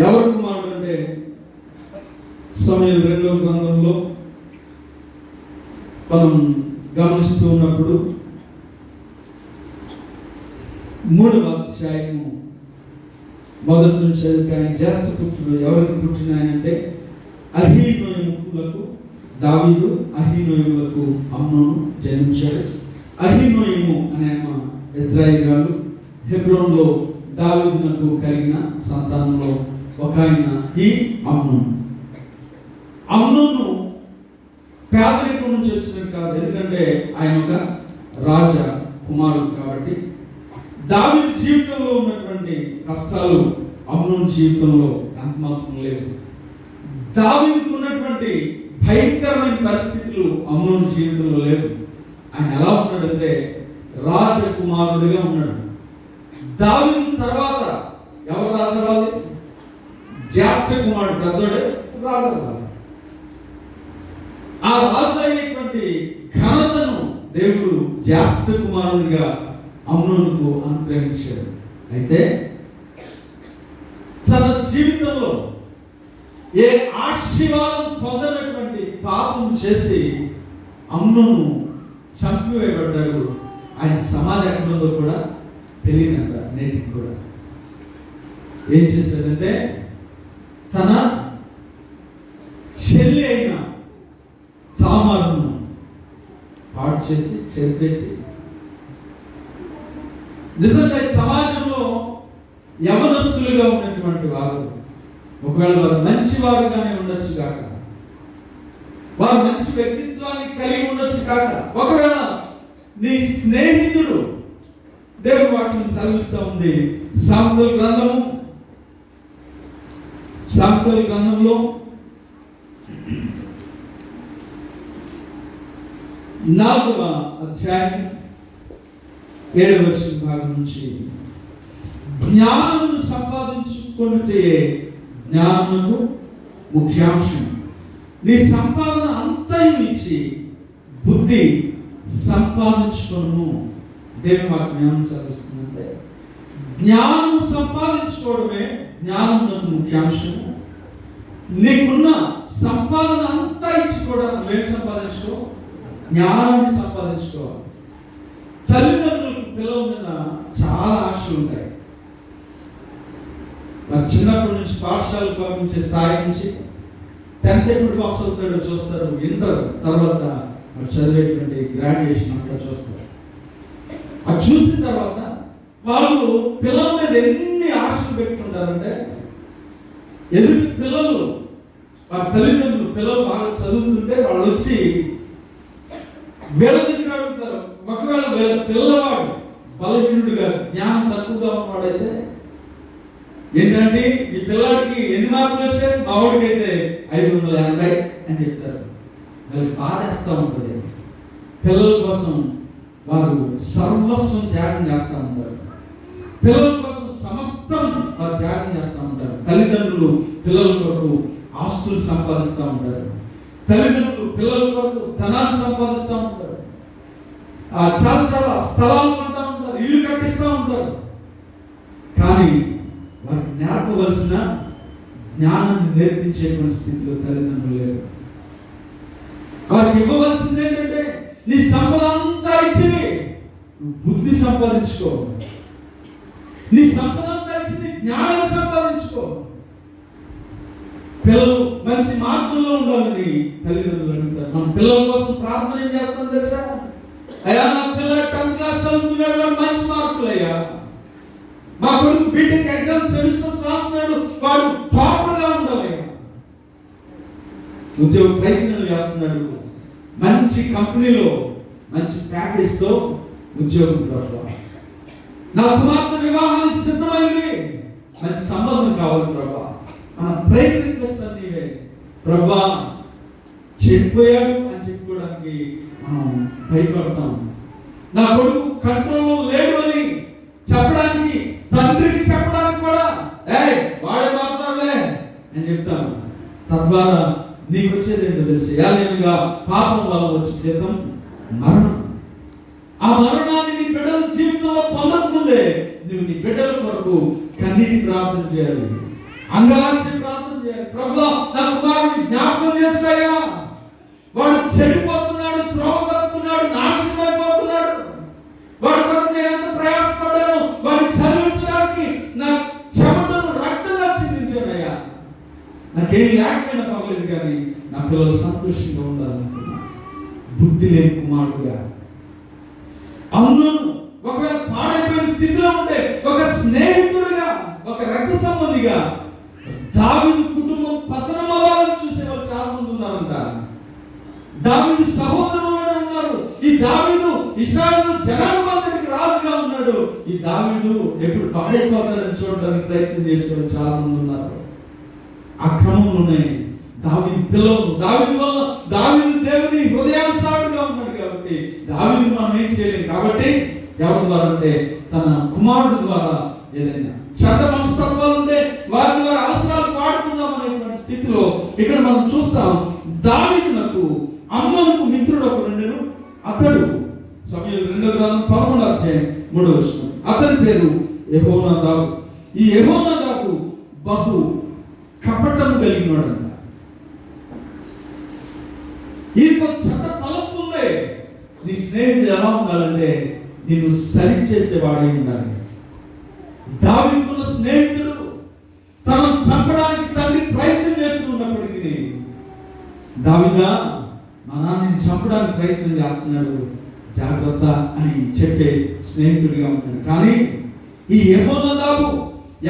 Speaker 3: ఎవరి కుమారుడు అంటే సమయం 2వ గ్రంథంలో మనం గమనిస్తూ ఉన్నప్పుడు 3వ అధ్యాయము 1 నుంచి ఆయన జ్యేష్ఠ పుత్రుడు. ఎవరికి పుట్టిన ఆయన అంటే అహీనోయములకు దావీదు అహీనోయములకు అమ్నోను జన్మించాడు. అహీనోయము అనే ఆమె ఇశ్రాయేలీయులు. హెబ్రోన్లో దావీదునకు కలిగిన సంతానంలో ఒక ఆయన ఈ అమ్నోను. అమ్నోను పేదరికం నుంచి వచ్చినట్టు కాదు, ఎందుకంటే ఆయన ఒక రాజ కుమారుడు కాబట్టి. దావీదు జీవితంలో ఉన్నటువంటి కష్టాలు అమ్నోను జీవితంలో అంతమాత్రం లేవు. దావీదుకు ఉన్నటువంటి భయంకరమైన పరిస్థితులు అమ్నోను జీవితంలో లేవు. ఆయన ఎలా ఉన్నాడంటే రాజకుమారుడిగా ఉన్నాడు. దావీదు తర్వాత ఎవరు రాజవాలి? జ్యేష్ఠ కుమారుడు, పెద్దోడే రాజు. ఆ రాజు అయినటువంటి ఘనతను దేవుడు జ్యేష్ఠ కుమారునిగా అమ్నోనుకు అనుగ్రహించాడు. అయితే తన జీవితంలో ఏ ఆశీర్వాదం పొందనటువంటి పాపం చేసి అమ్నోను చంపివేయబడ్డాడు. ఆయన సమాధి ఎక్కడుందో కూడా తెలియదంట నేటికి కూడా. ఏం చేశాడంటే తన చెల్లి అయిన తామారును పాడు చేసి చెరిపేసి, నిజంగా సమాజంలో యవనస్తులుగా ఉన్నటువంటి వారు ఒకవేళ వారు మంచి వారుగానే ఉండొచ్చు కాక, వారు మంచి వ్యక్తిత్వాన్ని కలిగి ఉండొచ్చు కాక, ఒకవేళ నీ స్నేహితుడు, దేవుని వాక్యం సెలవిస్తూ ఉంది సామెతల గ్రంథంలో 4వ అధ్యాయం 7వ భాగం నుంచి, జ్ఞానమును సంపాదించుకుంటే జ్ఞానమునకు ముఖ్యాంశం. నీ సంపాదన అంతయు ఇచ్చి బుద్ధి సంపాదించుకోను. దేవుని వాక్యం సెలవిస్తుందంటే జ్ఞానము సంపాదించుకోవడమే జ్ఞానమునకు ముఖ్యాంశము. నీకున్న సంపాదన అంతా ఇచ్చి కూడా నువ్వేం సంపాదించుకో? జ్ఞానాన్ని సంపాదించుకోవాలి. తల్లిదండ్రులకు పిల్లల మీద చాలా ఆశలు ఉంటాయి. మరి చిన్నప్పటి నుంచి పాఠశాలకు పంపించే స్థాయి నుంచి 10th ఎప్పుడు పాస్ అవుతాడో చూస్తారు, ఇంటర్ తర్వాత చదివేటువంటి గ్రాడ్యుయేషన్ అంతా చూస్తారు. అది చూసిన తర్వాత వాళ్ళు పిల్లల మీద ఎన్ని ఆశలు పెట్టుకుంటారంటే, ఎదుటి పిల్లలు ఆ తల్లిదండ్రులు పిల్లలు బాగా చదువుతుంటే వాళ్ళు వచ్చి వీళ్ళ దగ్గర అడుగుతారు. ఒకవేళ పిల్లవాడు బలహీనుడిగా జ్ఞానం తక్కువగా ఉన్నవాడైతే ఏంటంటే ఈ పిల్లాడికి ఎన్ని మార్కులు వచ్చాయి, మా వాడికి అయితే 580 అని చెప్తారు. వాళ్ళు బాధేస్తూ ఉంటుంది. పిల్లల కోసం వారు సర్వస్వం త్యాగం చేస్తూ ఉంటారు. పిల్లల కోసం సమస్తం వారు త్యాగం చేస్తూ ఉంటారు. తల్లిదండ్రులు పిల్లల కొరకు ఆస్తులు సంపాదిస్తూ ఉంటారు. తల్లిదండ్రులు పిల్లల కొరకు ధనాన్ని సంపాదిస్తూ ఉంటారు. చాలా స్థలాలు కొంటూ ఉంటారు, ఇల్లు కట్టిస్తూ ఉంటారు. కానీ వారికి నేర్పవలసిన జ్ఞానాన్ని నేర్పించేటువంటి స్థితిలో తల్లిదండ్రులు లేరు. వారికి ఇవ్వవలసింది ఏంటంటే నీ సంపద అంతా ఇచ్చి నువ్వు బుద్ధి సంపాదించుకో, నీ సంపద అంతా ఇచ్చి జ్ఞానాన్ని సంపాదించుకో. పిల్లలు మంచి మార్గంలో ఉండాలని తల్లిదండ్రులు అడుగుతారు. మన పిల్లల కోసం ప్రార్థన ఏం చేస్తాం తెలుసా? అయ్యా నా పిల్లలు 10th క్లాస్ చదువుతున్నాడు, మంచి మార్కులు అయ్యా. మా కొడుకు బీటెక్ ఎగ్జామ్ సెమిస్టర్స్ రాస్తున్నాడు, వాడు టాపర్గా ఉండాలయ్యా. ఉద్యోగ ప్రయత్నాలు చేస్తున్నాడు, మంచి కంపెనీలో మంచి ప్యాకేజ్తో ఉద్యోగం ప్రభావ. నా కుమార్తె వివాహానికి సిద్ధమైంది, మంచి సంబంధం కావాలి ప్రభా. మన ప్రేయర్ రిక్వెస్ట్ అన్ని ప్రభా చెడిపోయాడు అని చెప్పుకోవడానికి మనం భయపడతాం. నా కొడుకు కంట్రోల్లో లేడు అని చెప్పడానికి, తండ్రికి చెప్పడానికి కూడా వాడే మాట్లాడలే అని చెప్తాను. తద్వారా నీకు వచ్చేది ఏంటో తెలుసు, ఏలైనగా పాపం వల్ల వచ్చే జీతం మరణం. ఆ మరణాన్ని నీ బిడ్డల జీవితంలో పొందకముందే నువ్వు నీ బిడ్డల కొరకు కన్నీటి ప్రార్థన చేయాలి, అంగలాంచి ప్రార్థన చేయాలి. ప్రభువా, నా కుమారుని జ్ఞాపకం చేసుకోయ్యా, వాడు చెడిపోతున్నాడు, త్రోవ తప్పుతున్నాడు, నాశనం అయిపోతున్నాడు, వాడి కొరకు నేను ఎంత ప్రయాసపడ్డాను, వాడిని చదివించడానికి నా చెమటను రక్తంగా చిందించానయ్యా. నాకేం లేకపోయినా పర్లేదు, కానీ నా పిల్లలు సంతోషంగా ఉండాలనుకున్నా. బుద్ధి లేని కుమారుడుగా అవును, ఒకవేళ పాడైపోయిన స్థితిలో ఉంటే ఒక స్నేహితుడిగా, ఒక రక్త సంబంధిగా దావీదు కుటుంబం పతనం అవ్వాలని చూసేవాళ్ళు చాలా మంది ఉన్నారంట. దావీదు సహోదరులుగానే ఉన్నారు. ఈ దావీదు ఇశ్రాయేలు జనాంగానికి రాజుగా ఉన్నాడు. ఈ దావీదు ఎప్పుడు పాడైపోతాడని చూడడానికి ప్రయత్నం చేసేవాళ్ళు చాలా మంది ఉన్నారు. ఆ క్రమంలోనే దావీదు పిల్లలు, దావీదు వల్ల దావీదు దేవుని హృదయానుసారుడుగా ఉన్నాడు కాబట్టి దావీదు మనం ఏం చేయలేం. కాబట్టి ఎవరి ద్వారా అంటే తన కుమారుడు ద్వారా ఏదైనా చెడ్డ మనస్తత్వాలు ఉంటే వారి వారి అవసరాలు వాడుకుందాం అనేటువంటి స్థితిలో ఇక్కడ మనం చూస్తాం. దావీదునకు అమ్నోనుకు మిత్రుడు ఒకడు ఉండెను. అతడు సమూయేలు 2:11 అతని పేరు యెహోనాదాబు. ఈ యెహోనాదాబు బహు కపటం కలిగినాడంట. ఈయనకు చెడ్డ తలంపు ఉంది. నీ స్నేహితుడు ఎలా ఉండాలంటే నిన్ను సరి చేసేవాడై ఉండాలి. దావీదుకున్న స్నేహితుడు తనను చంపడానికి తండ్రి ప్రయత్నం చేస్తూ ఉన్నప్పటికీ, దావీదా, మా నాన్నని చంపడానికి ప్రయత్నం చేస్తున్నాడు, జాగ్రత్త అని చెప్పే స్నేహితుడిగా ఉంటాడు. కానీ ఈ యెహోనాదాబు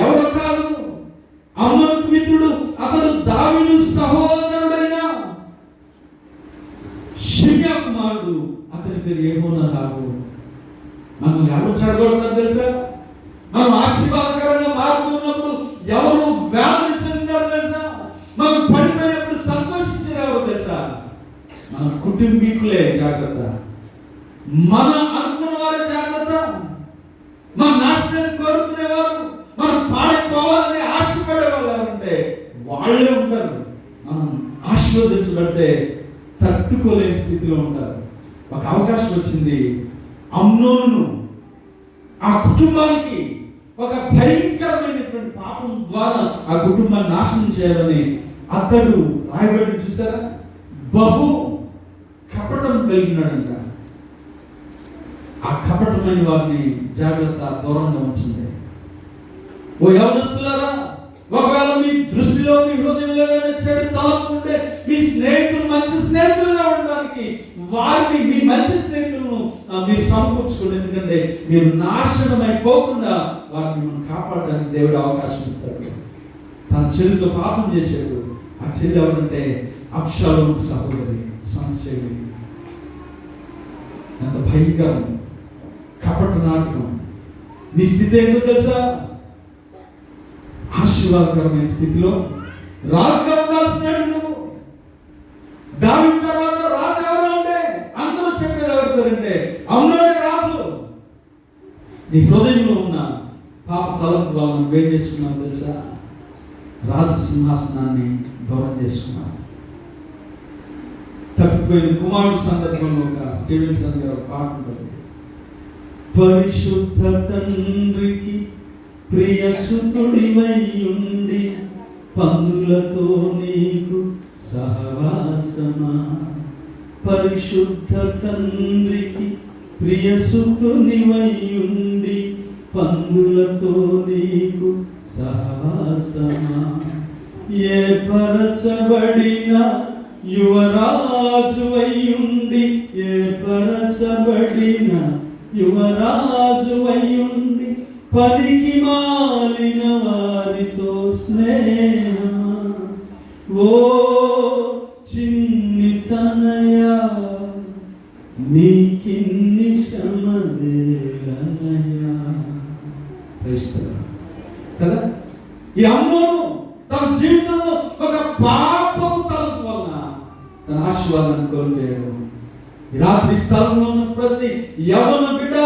Speaker 3: ఎవరో కాదు, అమ్నోనుకు మిత్రుడు. అతడు దావీదు సహోదరుడైన షిమ్యా కుమారుడు. అతని పేరు యెహోనాదాబు. మనం ఎవరు చెడగొడతారు తెలుసా? మనం ఆశీర్వాదకరంగా మారుతున్నప్పుడు ఎవరు వేదన చెందారు తెలుసా? మనం పడిపోయినప్పుడు సంతోషించేది ఎవరు తెలుసా? మన కుటుంబీకులే. జాగ్రత్త. మన అనుకున్న వారు జాగ్రత్త. మన నాశనాన్ని కోరుకునేవారు, మనం పాడైపోవాలని ఆశపడే వాళ్ళు ఎవరంటే వాళ్ళే ఉంటారు. మనం ఆశీర్వదించబడితే తట్టుకోలేని స్థితిలో ఉంటారు. ఒక అవకాశం వచ్చింది. అమ్నోను ఆ కుటుంబానికి ఒక భయంకరమైనటువంటి పాపం ద్వారా ఆ కుటుంబాన్ని నాశనం చేయాలని అతడు రాయబడి చూసారా, బహు కపటం కలిగినాడంట. ఆ కపటమైన వారిని జాగ్రత్త, దూరంగా ఉంచండి. ఓ యవనస్తులారా, ఒకవేళ మీ దృష్టిలో, మీ హృదయంలో చెడు తలంపు ఉంటే మీ స్నేహితులు మంచి స్నేహితులుగా ఉండడానికి వారిని, మీ మంచి స్నేహితులను మీరు సమకూర్చుకోండి. ఎందుకంటే మీరు నాశనం అయిపోకుండా వారిని మనం కాపాడడానికి దేవుడు అవకాశం ఇస్తాడు. తన చెల్లితో పాపం చేశాడు. ఆ చెల్లి ఎవరంటే అబ్షాలోము సహోదరి సంశయం. ఎంత భయంకరం కపట నాటకం. నీ స్థితి ఏంటో తెలుసా? ఆశీర్వాదకరమైన స్థితిలో రాజుగా ఉండాల్సినాడు నువ్వు. దావీదు తర్వాత రాజు ఎవరు అంటే అందరూ చెప్పేది ఎవరంటే అమ్నోనే రాజు. నీ హృదయంలో ఉన్న పాప తలంపు వల్ల నువ్వేం చేసుకున్నావు తెలుసా? రాజ సింహాసనాన్ని దూరం చేసుకున్నావు. తప్పిపోయిన కుమారుడు సందర్భంలో ఒక స్టీవెన్సన్ గారు పాట ఉంటుంది. పరిశుద్ధ తండ్రికి ప్రియ సుతుడివై ఉండి పందులతో నీకు సహవాసమా. పరిశుద్ధ తండ్రికి ప్రియ సుతునివై ఉండి పందులతో నీకు సహవాసమా. ఏ పరచబడిన యువరాజువై ఉండి, ఏ పరచబడిన యువరాజువై ఉండి పనికి మాలిన వారితో స్నేహమా. ఓ చిన్ని తనయా, నీకిన్ని శ్రమలేలనయా. కదా, ఈ అమ్నోను తన జీవితంలో ఒక పాపపు తలంపు వలన తన ఆశీర్వాదాన్ని కోల్పోయాడు. ఈ రాత్రి స్థలంలో ఉన్న ప్రతి యవన బిడ్డ,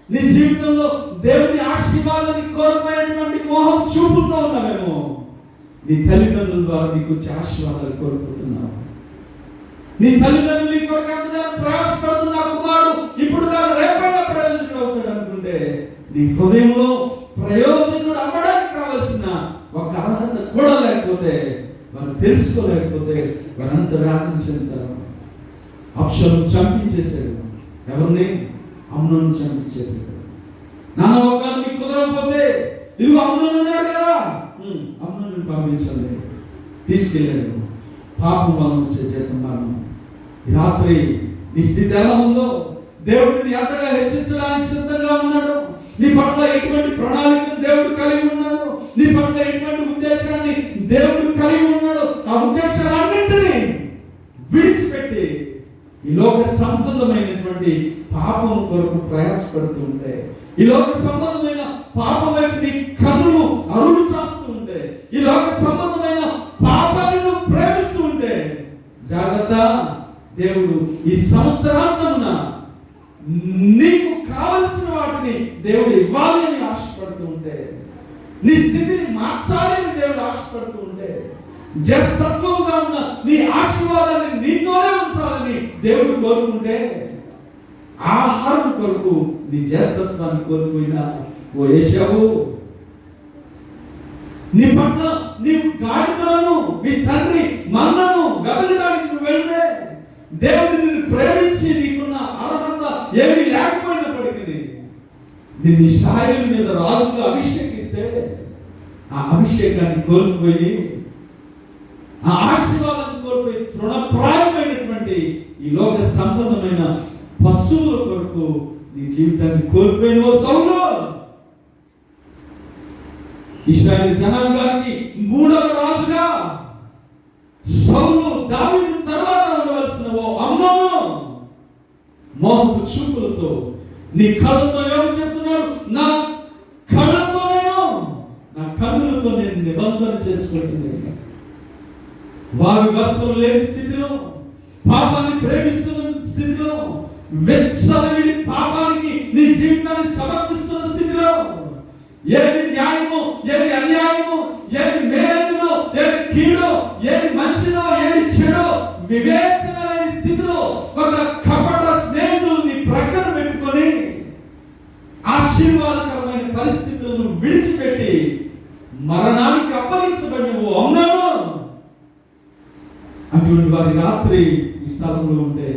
Speaker 3: నీ జీవితంలో దేవుని ఆశీర్వాదాన్ని కోల్పోయేటువంటి మోహం చూపుతూ ఉన్నామేమో. నీ తల్లిదండ్రుల ద్వారా నీకు వచ్చే ఆశీర్వాదాలు కోల్పోతున్నావు. నీ తల్లిదండ్రులు నీ కొరకు ఎంతగానో ప్రయాసపడుతున్న కుమారుడు ఇప్పుడు కాదు రేపైనా ప్రయోజకుడు అవుతాడు అనుకుంటే నీ హృదయంలో ప్రయోజకుడు అవ్వడానికి కావలసిన ఒక అర్హత కూడా లేకపోతే, వారు తెలుసుకోలేకపోతే వారంత వేదన చెందుతారు. అబ్షాలోము చంపించేశాడు. ఎవరిని? అమ్నోను చంపించేశాడు. నాన్న ఒకవేళ నీకు కుదరకపోతే ఇదిగో అమ్నోను ఉన్నాడు కదా, అమ్నోను పంపించండి. తీసుకెళ్ళాడు. పాపం వలన వచ్చే జీతం మరణం. ఈ రాత్రి నీ స్థితి ఎలా ఉందో దేవుడిని ఎంతగా హెచ్చించడానికి సిద్ధంగా ఉన్నాడు. నీ పట్ల ఎటువంటి ప్రణాళికను దేవుడు కలిగి ఉన్నాడు. నీ పట్ల ఎటువంటి ఉద్దేశాన్ని దేవుడు కలిగి ఉన్నాడు. ఆ ఉద్దేశాలన్నింటినీ విడిచిపెట్టి ఈ లోక సంబంధమైనటువంటి పాపం కొరకు ప్రయాసపడుతూ ఉంటే, ఈ లోక సంబంధమైన పాపం వైపు నీ కన్నులు అరులు చేస్తూ ఉంటే, ఈ లోక సంబంధమైన పాపాన్ని నువ్వు ప్రేమిస్తూ ఉంటే జాగ్రత్త. దేవుడు ఈ సంవత్సరాంతమున నీకు కావలసిన వాటిని దేవుడు ఇవ్వాలి అని ఆశపడుతూ ఉంటే, నీ స్థితిని మార్చాలి అని దేవుడు ఆశపడుతూ ఉంటే, జస్తత్వంగా ఉన్న నీ ఆశీర్వాదాన్ని నీతోనే ఉంచాలని దేవుడు కోరుకుంటే, ఆహారం కొరకు నీ జ్యేష్ఠత్వాన్ని కోల్పోయినా ఓ యేషావు, నీ పట్ల నీవు గాడిదలను నీ తండ్రి మందను గదగడానికి నువ్వు వెళ్తే, దేవుడు నిన్ను ప్రేమించి నీకున్న అర్హత ఏమీ లేకపోయినప్పటికీ నిన్ను ఇశ్రాయేలు మీద రాజుగా అభిషేకిస్తే, ఆ అభిషేకాన్ని కోల్పోయి, ఆ ఆశీర్వాదాన్ని కోల్పోయి తృణప్రాయమైనటువంటి ఈ లోక సంబంధమైన పశువుల కొరకు నీ జీవితాన్ని కోల్పోయిన ఓ సౌలు, ఇశ్రాయేలు జనాంగానికి మూడవ రాజుగా సౌలు దావీదు తర్వాత ఉండవలసిన ఓ అమ్నోను, మోహపు చూపులతో నీ కళ్ళతో ఎవరు చెప్తున్నాడు? నా కళ్ళతో నా కన్నులతో నేను నిబంధన చేసుకుంటున్నాను. వారి వర్షం లేని స్థితిలో, పాపాన్ని ప్రేమిస్తున్న స్థితిలో, వెచ్చలవిడి పాపానికి నీ జీవితాన్ని సమర్పిస్తున్న స్థితిలో, ఏది న్యాయమో ఏది అన్యాయమో, ఏది మేలైనదో ఏది కీడో, ఏది మంచిదో ఏది చెడో వివేచన లేని స్థితిలో ఒక కపట స్నేహితుల్ని ప్రక్కన పెట్టుకొని ఆశీర్వాదకరమైన పరిస్థితులను విడిచిపెట్టి మరణానికి అప్పగించబడిన ఓ అమ్నోను, అటువంటి వారి రాత్రి ఈ స్థలంలో ఉంటే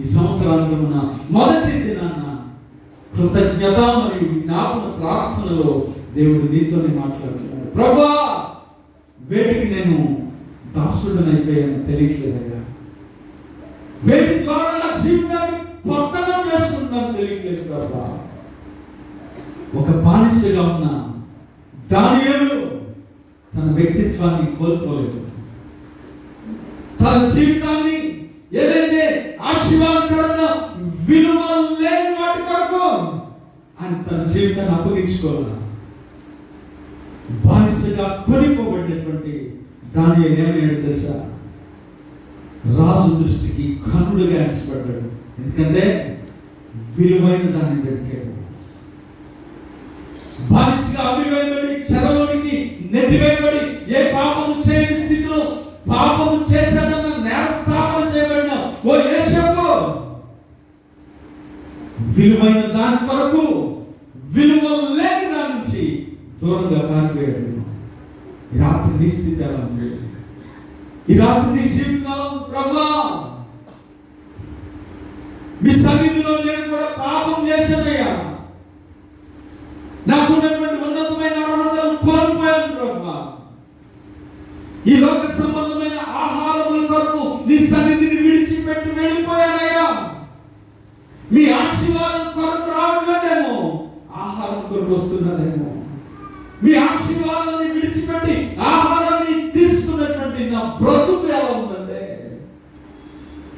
Speaker 3: ఈ సంవత్సరాంతమున మొదటి దినాన కృతజ్ఞత మరియు జ్ఞాపన ప్రార్థనలో దేవుడు నీతోనే మాట్లాడుతున్నాడు. ప్రభువా, వేటికి నేను దాసుడనైపోయాను తెలియట్లేదయ్యా, వేటి ద్వారా నా జీవితాన్ని పతనం చేసుకుంటున్నాను తెలియట్లేదు ప్రభువా. ఒక బానిసగా ఉన్న దానియేలు తన వ్యక్తిత్వాన్ని కోల్పోలేదు. తన జీవితాన్ని ఏదైతే ఆశీర్వాదకరంగా విలువ లేని వాటి కొరకు ఆయన తన జీవితాన్ని అప్పగించుకోవాలి. బానిసగా కొనిపోబడినటువంటి దానియేలు ఏమయ్యాడు తెలుసా? రాజు దృష్టికి కన్నుడుగా ఎంచబడ్డాడు. ఎందుకంటే విలువైన దాన్ని వెతికాడు. బానిసగా అభివేయబడి చెరలోనికి నెట్టివేయబడి ఏ పాపము చేయని స్థితిలో పాపము చేశాడన్న నేరస్థాపన చేయబడిన ఓ యేషపు విలువైన దాని కొరకు విలువ లేని దాని నుంచి దూరంగా పారిపోయాడు. ఈ రాత్రి నీ స్థితి ఎలా ఉంది? ఈ రాత్రి నీ జీవితంలో ప్రభువా, మీ సన్నిధిలో నేను కూడా పాపం చేశానయ్యా, నాకున్నటువంటి ఉన్నతమైన అర్హతలు కోల్పోయాను ప్రభువా, ఈ లోక సంబంధమైన ఆహారముల కొరకు నీ సన్నిధిని విడిచిపెట్టి వెళ్ళిపోయానయ్యా, మీ ఆశీర్వాదం కొరకు రావట్లేదేమో, ఆహారం కొరకు వస్తున్నానేమో, మీ ఆశీర్వాదాన్ని విడిచిపెట్టి ఆహారాన్ని తీసుకున్నటువంటి నా బ్రతుకు ఎలా ఉందంటే,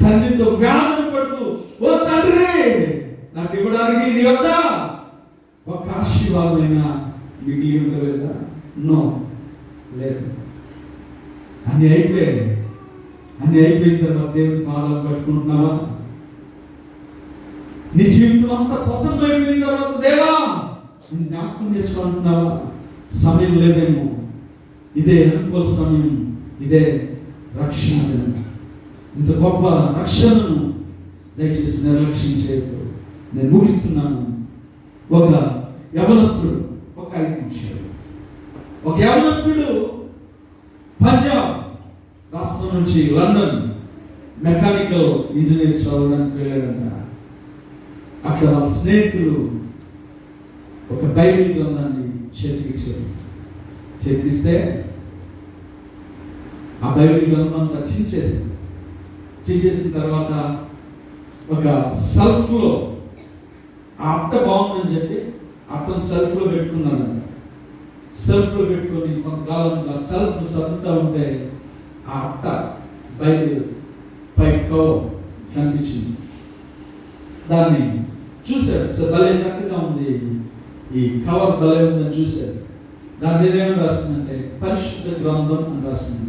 Speaker 3: తండ్రితో వేదన పడుతూ ఓ తండ్రి నాకు ఇవ్వడానికి నీ వద్ద ఒక ఆశీర్వాదమైనా మిగిలి ఉండలేదా? నో, లేదు. అన్ని అయిపోయాయి. అన్ని అయిపోయిన తర్వాత దేవుని పాదాలు పట్టుకుంటున్నావా? నీ జీవితం అంతా పతనం అయిపోయిన తర్వాత దేవా జ్ఞాపకం చేసుకుంటున్నావా? సమయం లేదేమో, ఇదే అనుకూల సమయం, ఇదే రక్షణ దినం. ఇంత గొప్ప రక్షణను దయచేసి నిర్లక్ష్యం చేయకూడదు. నేను ముగిస్తున్నాను. ఒక యవనస్తుడు, ఒక 5 నిమిషాలు, ఒక యవనస్తుడు పంజాబ్ రాష్ట్రం నుంచి లండన్ మెకానికల్ ఇంజనీర్ చదవడానికి వెళ్ళాడంట. అక్కడ వాళ్ళ స్నేహితులు ఒక బైబిల్ గ్రంథాన్ని చేతికిస్తే ఆ బైబిల్ గ్రంథం అంతా చించేసిన తర్వాత ఒక సెల్ఫ్లో ఆ అట్ట బాగుందని చెప్పి అట్టను సెల్ఫ్లో పెట్టుకున్నాడంట. సెల్ఫ్లో పెట్టుకొని కొంతకాలం సెల్ఫ్ సర్దుతూ ఉంటే ఆ అట్ట బైబిల్ పై కవర్ కనిపించింది. దాన్ని చూశాడు. భలే చక్కగా ఉంది, ఈ కవర్ భలే ఉందని చూశాడు. దాని మీద ఏమని రాస్తుందంటే పరిశుద్ధ గ్రంథం అని రాస్తుంది.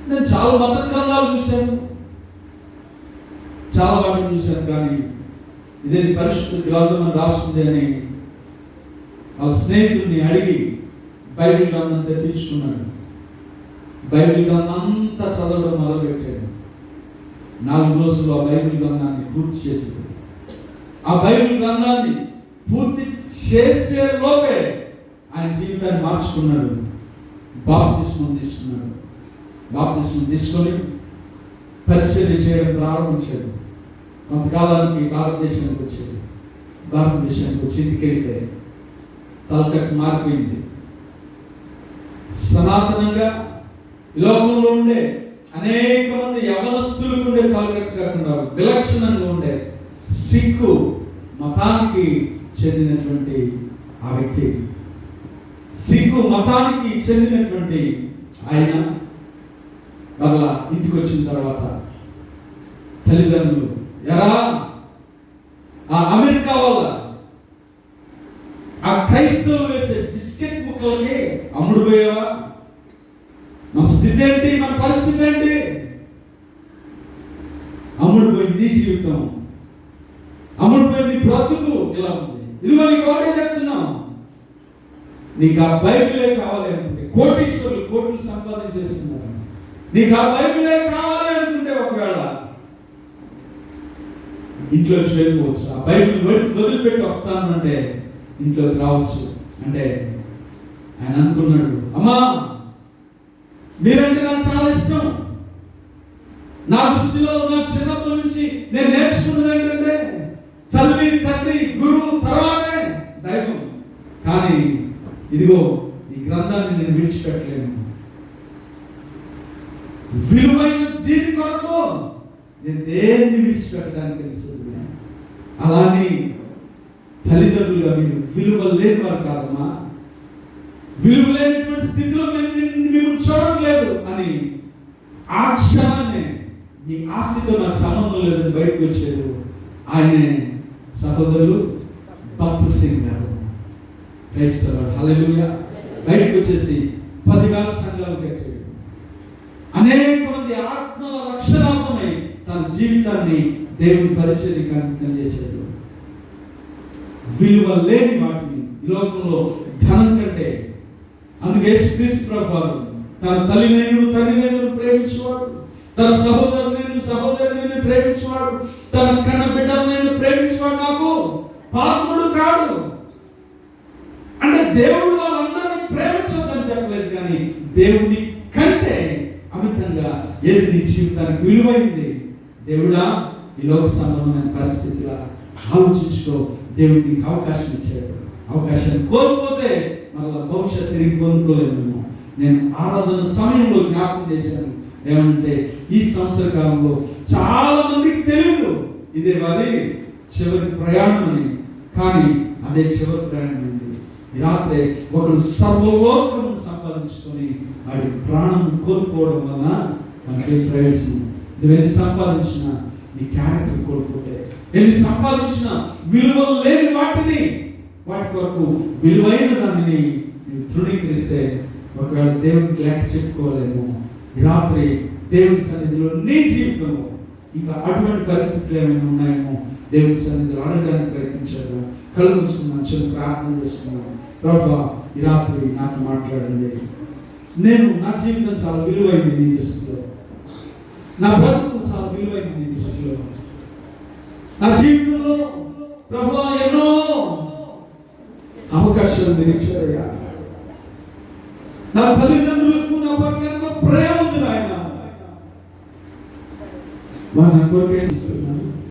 Speaker 3: నేను చాలా మత గ్రంథాలు చూశాను, చాలా వాటిని చూశాను, కానీ ఇదే పరిశుద్ధ గ్రంథం అని రాస్తుంది అని వాళ్ళ స్నేహితుడిని అడిగి బైబిల్ గ్రంథం తెప్పించుకున్నాడు. బైబిల్ గ్రంథం అంతా చదవడం మొదలుపెట్టాడు. 4 రోజుల్లో ఆ బైబిల్ గ్రంథాన్ని పూర్తి చేశాడు. ఆ బైబిల్ గ్రంథాన్ని పూర్తి చేసే లోపే ఆయన జీవితాన్ని మార్చుకున్నాడు. బాప్తిస్మం తీసుకొని పరిచర్య చేయడం ప్రారంభించాడు. కొంతకాలానికి భారతదేశానికి వచ్చి ఇంటికెళ్తే తలకట్టు మారిపోయింది. సనాతనంగా లోకంలో ఉండే అనేక మంది యవనస్తులకు ఉండే తలకట్టు కాకుండా విలక్షణంగా ఉండే సిక్కు మతానికి చెందినటువంటి ఆ వ్యక్తి, సిక్కు మతానికి చెందినటువంటి ఆయన వాళ్ళ ఇంటికి వచ్చిన తర్వాత తల్లిదండ్రులు, ఎరా ఆ అమెరికా వల్ల ఆ క్రైస్తవులు వేసే బిస్కెట్ ముక్కలకి అమ్ముడు పోయావా? మన స్థితి ఏంటి, మన పరిస్థితి ఏంటి? అమ్ముడు పోయి నీ జీవితం, అమ్ముడు పోయి నీ బ్రతుకు ఇలా ఉంది. ఇదిగో నీకు ఒకటే చెప్తున్నాం, నీకు ఆ బైబిలే కావాలి అనుకుంటే, కోటీశ్వరులు కోట్లు సంపాదించేస్తున్నారు, నీకు ఆ బైబిలే కావాలి అనుకుంటే ఒకవేళ ఇంట్లోకి వెళ్ళిపోవచ్చు. ఆ బైబిల్ వదిలిపెట్టి వస్తాను అంటే ఇంట్లోకి రావచ్చు. అంటే ఆయన అనుకున్నాడు, అమ్మా మీరంటే నాకు చాలా ఇష్టం, నా దృష్టిలో నా చిన్నప్పటి నుంచి నేను నేర్చుకున్నది ఏంటంటే తల్లి, తండ్రి, గురువు, తర్వాతే దైవం. కానీ ఇదిగో ఈ గ్రంథాన్ని నేను విడిచిపెట్టలేను, విలువైన దీని కొరకు నేను దేన్ని విడిచిపెట్టడానికి తెలుస్తుంది. అలాని తల్లిదండ్రులుగా మీరు విలువ లేని వారు కాదమ్మా, విలువ లేనటువంటి స్థితిలో మేము చూడట్లేదు అని ఆ క్షణాన్ని మీ ఆస్తితో నాకు సంబంధం లేదని బయటకు వచ్చారు. ఆయనే సహోదరులు భక్త్ సింగ్ గారు. క్రైస్తవుడు హల్లెలూయా. బయటకు వచ్చేసి 10,000 సంఘాలు కట్టాడు. అనేక మంది ఆత్మల రక్షణార్థమై తన జీవితాన్ని దేవుని పరిచర్యకు అంకితం చేశాడు. విలువ లేని వాటిని ఈ లోకంలో ధనం కంటే, అందుకే యేసుక్రీస్తు ప్రభువారు తన తల్లినైనను తండ్రినైనను ప్రేమించేవాడు, తన సహోదరునైనా ప్రేమించేవాడు, తన కన్న బిడ్డలనైనా ప్రేమించేవాడు నాకు పాత్రుడు కాడు. అంటే దేవుడు వాళ్ళందరినీ ప్రేమించొద్దని చెప్పలేదు, కానీ దేవుని కంటే అమితంగా ఏది నీ జీవితానికి విలువైంది. దేవుడా ఈ లోక సంబంధమైన పరిస్థితిలో ఆలోచించుకో. దేవుడు నీకు అవకాశం ఇచ్చాడు. అవకాశాన్ని కోల్పోతే మళ్ళీ భవిష్యత్తు తిరిగి పొందుకోలేము. నేను ఆరాధన సమయంలో జ్ఞాపకం చేశాను ఏమంటే, ఈ సంవత్సర కాలంలో చాలా మందికి తెలియదు ఇదే వారి చివరి ప్రయాణం అని, కానీ అదే చివరి ప్రయాణం అయింది. ఈ రాత్రి ఒకడు సర్వలోకము సంపాదించుకొని వాడి ప్రాణం కోల్పోవడం వల్ల మనకి ప్రయోజనం. నువ్వు ఎన్ని సంపాదించినా నీ క్యారెక్టర్ కోల్పోతే, ఎన్ని సంపాదించినా విలువ లేని వాటి కొరకు విలువైన దానిని నువ్వు తృణీకరిస్తే ఒకవేళ దేవునికి లెక్క చెప్పుకోలేము. ఈ రాత్రి దేవుని సన్నిధిలో నీ జీవితంలో ఇంకా అటువంటి పరిస్థితులు ఏమైనా ఉన్నాయేమో దేవుని సన్నిధిలో అడగడానికి ప్రయత్నించారు. కళ్ళు మూసుకున్నాం, చిన్న ప్రార్థన చేసుకున్నాం. ప్రభువా ఈ రాత్రి నాతో మాట్లాడండి. నా జీవితం చాలా విలువైంది నీ దృష్టిలో, నా బ్రతుకు చాలా విలువైంది నీ దృష్టిలో. నా జీవితంలో ప్రభువా ఎన్నో అవకాశాలు నిరీక్షయ్యా. నా తల్లిదండ్రులకు నా పట్ల ఎంతో ప్రేమ ఉంది నాయన. నా కోరిక ఇస్తున్నాను.